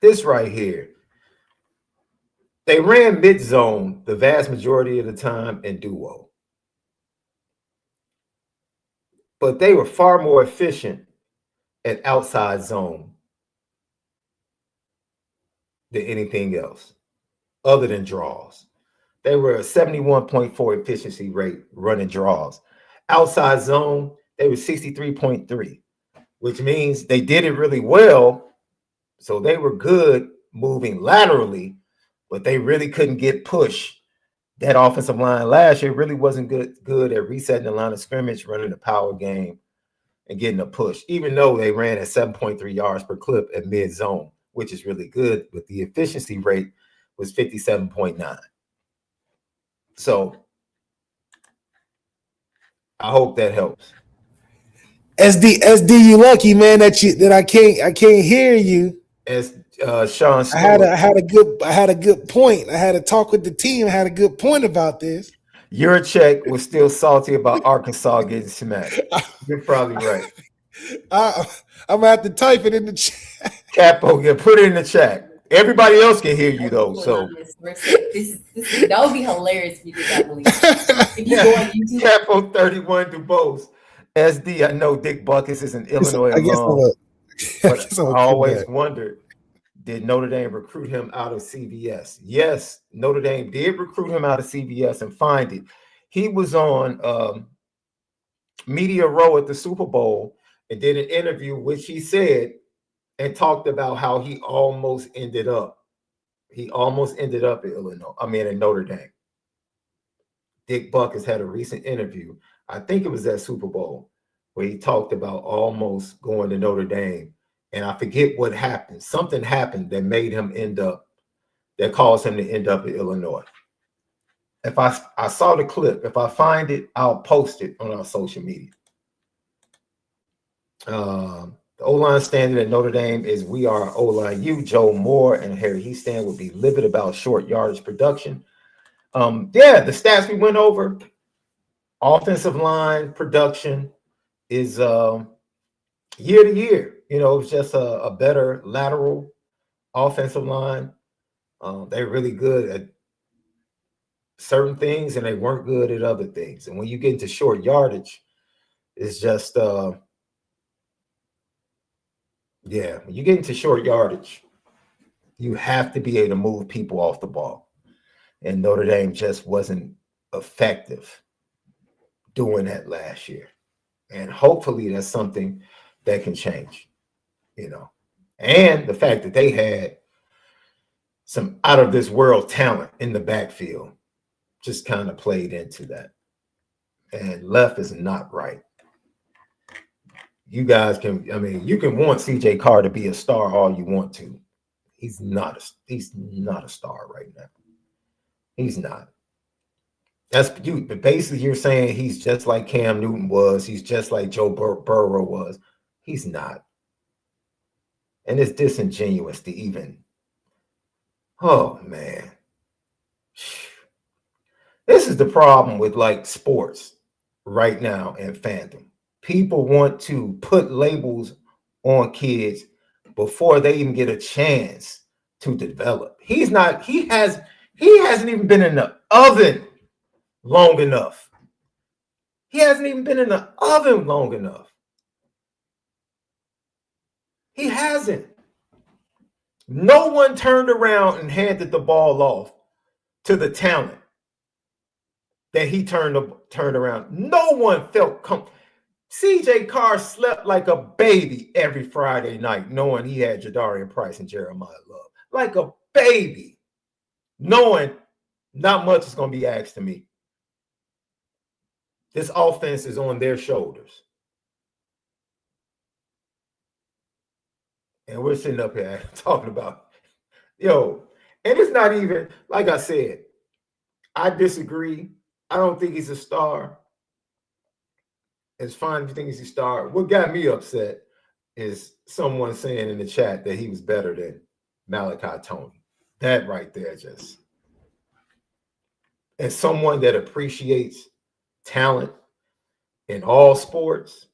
this right here, they ran mid-zone the vast majority of the time in duo. But they were far more efficient at outside zone than anything else other than draws. They were a 71.4 efficiency rate running draws. Outside zone, they were 63.3, which means they did it really well. So they were good moving laterally, but they really couldn't get push. That offensive line last year really wasn't good at resetting the line of scrimmage, running the power game, and getting a push, even though they ran at 7.3 yards per clip at mid-zone, which is really good, but the efficiency rate was 57.9. So I hope that helps. SD, you lucky, man, that I can't hear you. As Sean Stewart, I had a good point. I had a talk with the team. I had a good point about this. Your check was still salty about Arkansas getting smacked. You're probably right. I'm gonna have to type it in the chat. Capo, yeah, put it in the chat. Everybody else can hear you though. So this that would be hilarious if you did that, Bleav. If you go on YouTube. Capo 31 DuBose. SD, I know Dick Buckus is an Illinois alum. But I always wondered, did Notre Dame recruit him out of CBS? Yes, Notre Dame did recruit him out of CBS and find it. He was on Media Row at the Super Bowl and did an interview, which he said and talked about how he almost ended up. He almost ended up in in Notre Dame. Dick Buckus had a recent interview. I think it was at Super Bowl where he talked about almost going to Notre Dame. And I forget what happened. Something happened that made him that caused him to end up in Illinois. If I saw the clip, if I find it, I'll post it on our social media. The O-line standard at Notre Dame is we are O-line U. Joe Moore and Harry Heastand would be livid about short yardage production. The stats we went over, offensive line production, is year to year. It's just a better lateral offensive line. They're really good at certain things and they weren't good at other things. And when you get into short yardage, it's just when you get into short yardage, you have to be able to move people off the ball. And Notre Dame just wasn't effective doing that last year. And hopefully that's something that can change, And the fact that they had some out of this world talent in the backfield just kind of played into that. And left is not right. You guys you can want CJ Carr to be a star all you want to. He's not a star right now. He's not. That's you. But basically, you're saying he's just like Cam Newton was. He's just like Joe Burrow was. He's not. And it's disingenuous to even. Oh man, this is the problem with like sports right now and FanDuel. People want to put labels on kids before they even get a chance to develop. He hasn't even been in the oven long enough. He hasn't even been in the oven long enough. He hasn't. No one turned around and handed the ball off to the talent that he turned around. No one felt comfortable. CJ Carr slept like a baby every Friday night, knowing he had Jadarian Price and Jeremiah Love. Like a baby, knowing not much is going to be asked of me. This offense is on their shoulders. And we're sitting up here talking about, and it's not even, like I said, I disagree. I don't think he's a star. It's fine if you think he's a star. What got me upset is someone saying in the chat that he was better than MALIK Tony. That right there just. And someone that appreciates talent in all sports,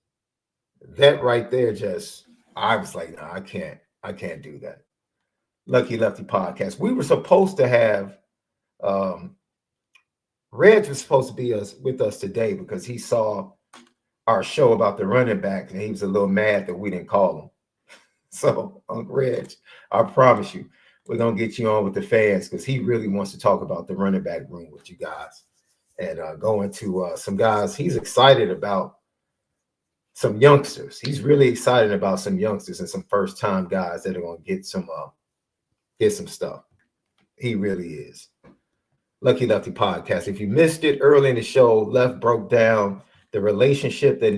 that right there just, I was like, no, I can't do that. Lucky Lefty podcast. We were supposed to have, Reg was supposed to be with us today because he saw our show about the running back, and he was a little mad that we didn't call him. So, Uncle Reg, I promise you, we're going to get you on with the fans because he really wants to talk about the running back room with you guys and go into some guys. He's excited about some youngsters. He's really excited about some youngsters and some first-time guys that are going to get some stuff. He really is. Lucky Lefty podcast. If you missed it early in the show, Left broke down the relationship that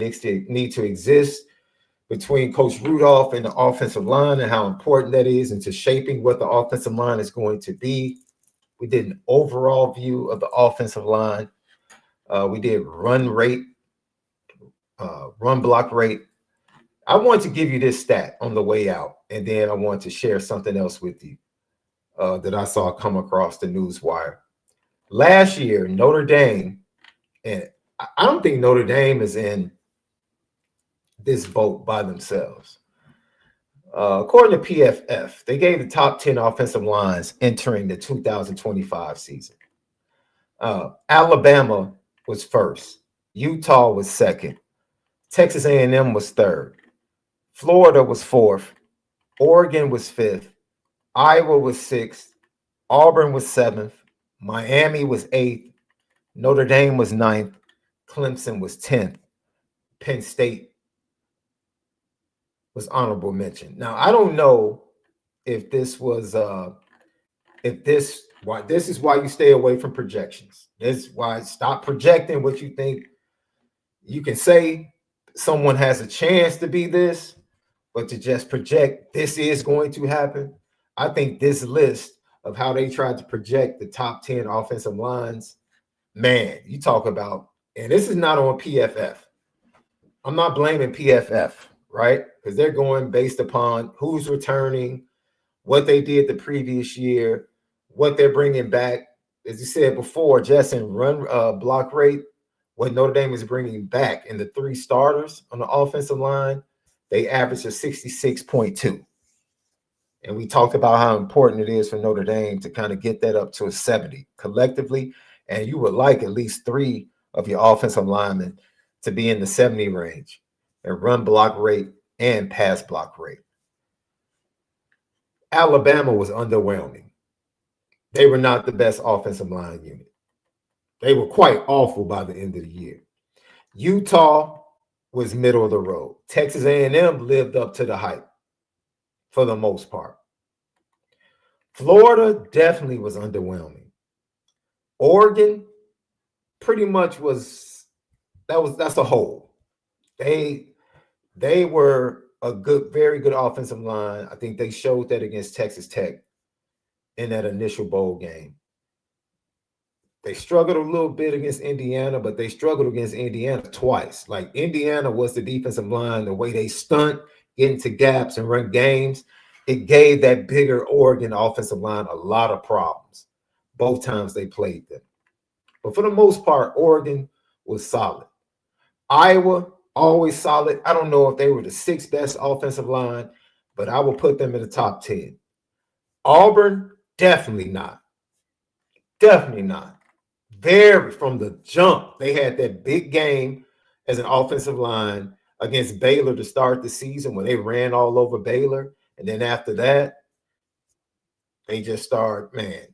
need to exist between Coach Rudolph and the offensive line and how important that is into shaping what the offensive line is going to be. We did an overall view of the offensive line. We did run rate, run block rate. I want to give you this stat on the way out, and then I want to share something else with you that I saw come across the news wire. Last year, Notre Dame, and I don't think Notre Dame is in this boat by themselves. According to PFF, they gave the top 10 offensive lines entering the 2025 season. Alabama was first. Utah was second. Texas A&M was third. Florida was fourth. Oregon was fifth. Iowa was sixth. Auburn was seventh. Miami was eighth. Notre Dame was ninth. Clemson was 10th. Penn State was honorable mention. Now, I don't know if this was this is why you stay away from projections. This is why stop projecting what you think. You can say someone has a chance to be this, but to just project this is going to happen. I think this list of how they tried to project the top 10 offensive lines, man, you talk about, and this is not on PFF. I'm not blaming PFF, right? Because they're going based upon who's returning, what they did the previous year, what they're bringing back. As you said before, Justin, run block rate what Notre Dame is bringing back in the 3 starters on the offensive line, they average a 66.2. And we talked about how important it is for Notre Dame to kind of get that up to a 70 collectively. And you would like at least 3 of your offensive linemen to be in the 70 range and run block rate and pass block rate. Alabama was underwhelming. They were not the best offensive line unit. They were quite awful by the end of the year. Utah was middle of the road. Texas A&M lived up to the hype for the most part. Florida definitely was underwhelming. Oregon pretty much that's a hole. They were a very good offensive line. I think they showed that against Texas Tech in that initial bowl game. They struggled a little bit against Indiana, but they struggled against Indiana twice. Like Indiana was the defensive line, the way they stunt, get into gaps and run games. It gave that bigger Oregon offensive line a lot of problems both times they played them. But for the most part, Oregon was solid. Iowa, always solid. I don't know if they were the 6th best offensive line, but I will put them in the top 10. Auburn, definitely not. Definitely not. Very from the jump, they had that big game as an offensive line against Baylor to start the season when they ran all over Baylor. And then after that, they just started,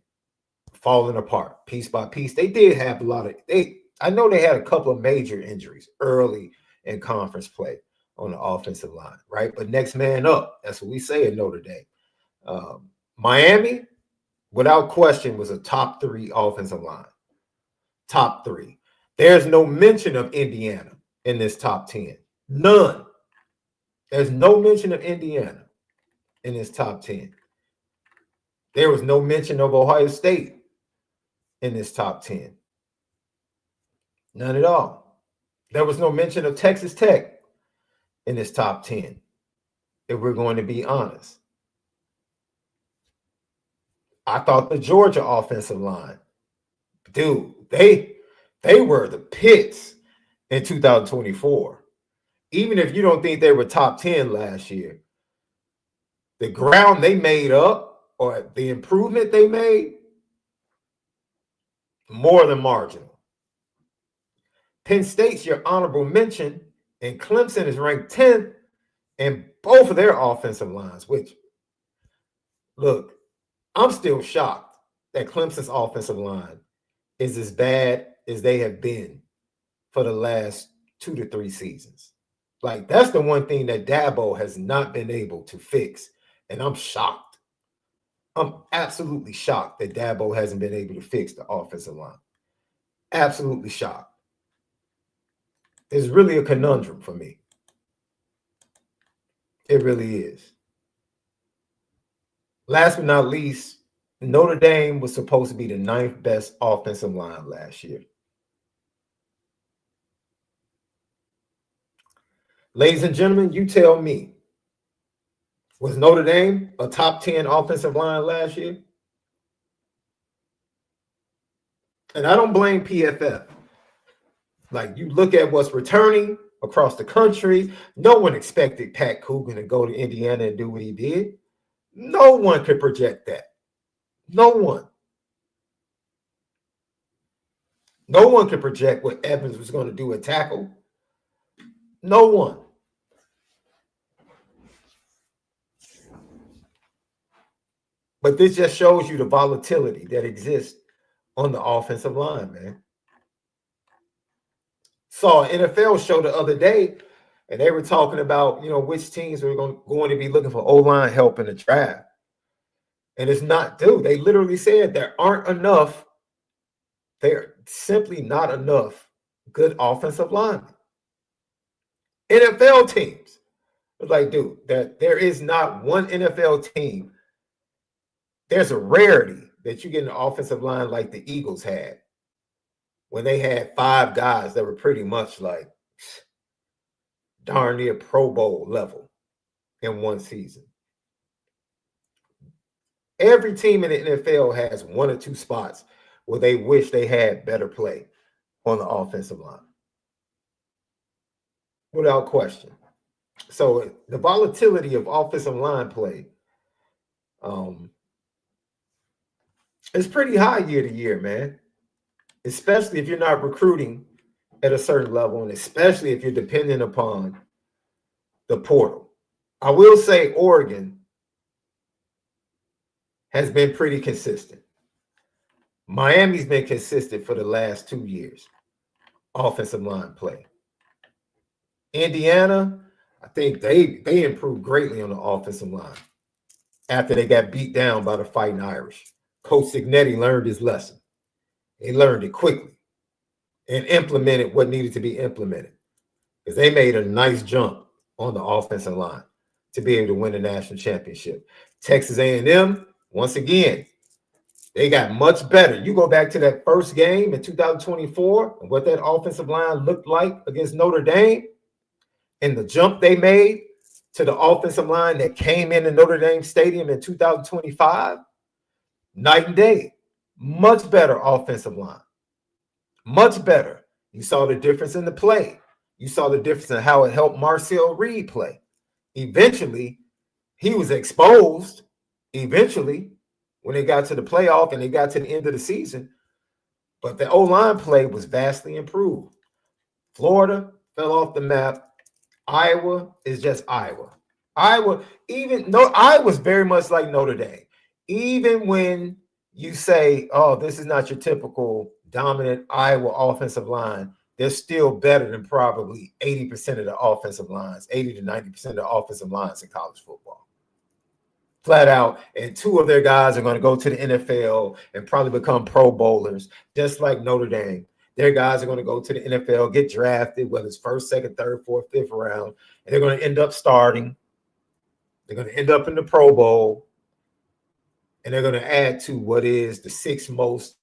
falling apart piece by piece. They did have a lot of I know they had a couple of major injuries early in conference play on the offensive line, right? But next man up, that's what we say in Notre Dame. Miami, without question, was a top 3 offensive line. Top 3. There's no mention of Indiana in this top 10. None. There's no mention of Indiana in this top 10. There was no mention of Ohio State in this top 10. None at all. There was no mention of Texas Tech in this top 10, if we're going to be honest. I thought the Georgia offensive line, dude, they were the pits in 2024. Even if you don't think they were top 10 last year, the ground they made up or the improvement they made, more than marginal. Penn State's your honorable mention, and Clemson is ranked 10th in both of their offensive lines, which, look, I'm still shocked that Clemson's offensive line is as bad as they have been for the last 2 to 3 seasons. Like, that's the one thing that Dabo has not been able to fix, and I'm shocked. I'm absolutely shocked that Dabo hasn't been able to fix the offensive line. Absolutely shocked. It's really a conundrum for me. It really is. Last but not least, Notre Dame was supposed to be the 9th best offensive line last year. Ladies and gentlemen, you tell me, was Notre Dame a top 10 offensive line last year? And I don't blame PFF. Like, you look at what's returning across the country. No one expected Pat Coogan to go to Indiana and do what he did. No one could project that. No one. No one could project what Evans was going to do at tackle. No one. But this just shows you the volatility that exists on the offensive line, man. Saw an NFL show the other day, and they were talking about, which teams were going to be looking for O-line help in the draft. And it's not due. They literally said there aren't enough. They're simply not enough good offensive linemen. NFL teams. It's like, dude, there is not one NFL team. There's a rarity that you get an offensive line like the Eagles had, when they had 5 guys that were pretty much like darn near Pro Bowl level in one season. Every team in the NFL has 1 or 2 spots where they wish they had better play on the offensive line. without question. So the volatility of offensive line play is pretty high year to year, man. Especially if you're not recruiting at a certain level, and especially if you're dependent upon the portal. I will say Oregon has been pretty consistent. Miami's been consistent for the last 2 years, offensive line play. Indiana, I think they improved greatly on the offensive line after they got beat down by the Fighting Irish. Coach Signetti learned his lesson. He learned it quickly and implemented what needed to be implemented, because they made a nice jump on the offensive line to be able to win a national championship. Texas A&M, once again, they got much better. You go back to that first game in 2024 and what that offensive line looked like against Notre Dame, and the jump they made to the offensive line that came in Notre Dame Stadium in 2025, night and day. Much better offensive line. Much better. You saw the difference in the play. You saw the difference in how it helped Marcel Reed play. Eventually, he was exposed. Eventually, when they got to the playoff and they got to the end of the season, but the O-line play was vastly improved. Florida fell off the map. Iowa is just Iowa. Iowa's very much like Notre Dame. Even when you say, oh, this is not your typical dominant Iowa offensive line, they're still better than probably 80% of the offensive lines, 80 to 90% of the offensive lines in college football. Flat out. And 2 of their guys are going to go to the NFL and probably become Pro Bowlers, just like Notre Dame. Their guys are going to go to the NFL, get drafted, whether it's first, second, third, fourth, fifth round, and they're going to end up starting. They're going to end up in the Pro Bowl, and they're going to add to what is the 6th most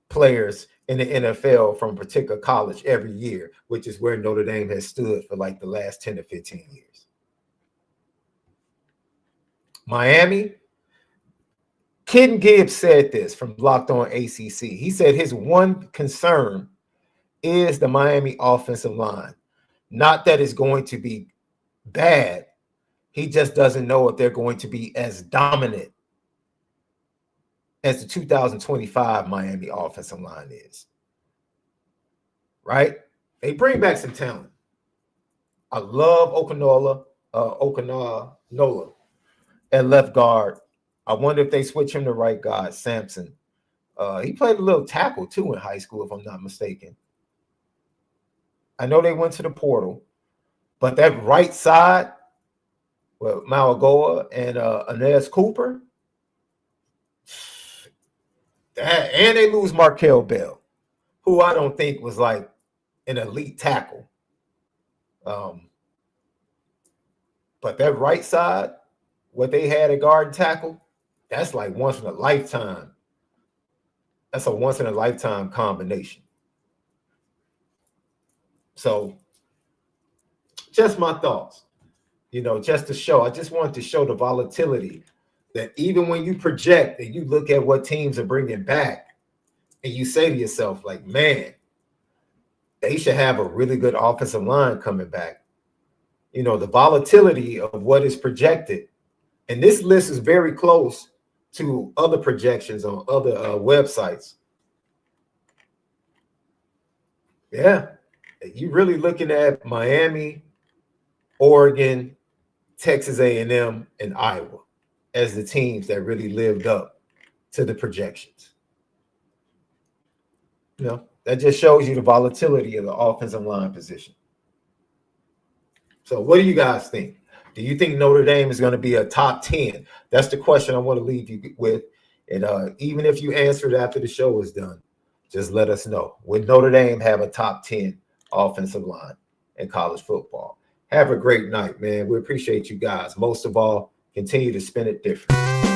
players in the NFL from a particular college every year, which is where Notre Dame has stood for like the last 10 to 15 years. Miami, Ken Gibbs said this from Locked On ACC. He said his one concern is the Miami offensive line. Not that it's going to be bad. He just doesn't know if they're going to be as dominant as the 2025 Miami offensive line is. Right? They bring back some talent. I love Okanola at left guard. I wonder if they switch him to right guard, Sampson. He played a little tackle too in high school, if I'm not mistaken. I know they went to the portal, but that right side with Malagoa and Inez Cooper, and they lose Markel Bell, who I don't think was like an elite tackle. But that right side, what they had at guard and tackle, that's like once in a lifetime. That's a once in a lifetime combination. So just my thoughts, just to show, I just wanted to show the volatility that even when you project and you look at what teams are bringing back and you say to yourself, like, man, they should have a really good offensive line coming back. The volatility of what is projected. And this list is very close to other projections on other websites. Yeah. You're really looking at Miami, Oregon, Texas A&M, and Iowa as the teams that really lived up to the projections. That just shows you the volatility of the offensive line position. So what do you guys think? Do you think Notre Dame is going to be a top 10? That's the question I want to leave you with. And even if you answer it after the show is done, just let us know. Would Notre Dame have a top 10 offensive line in college football? Have a great night, man. We appreciate you guys. Most of all, continue to spin it different.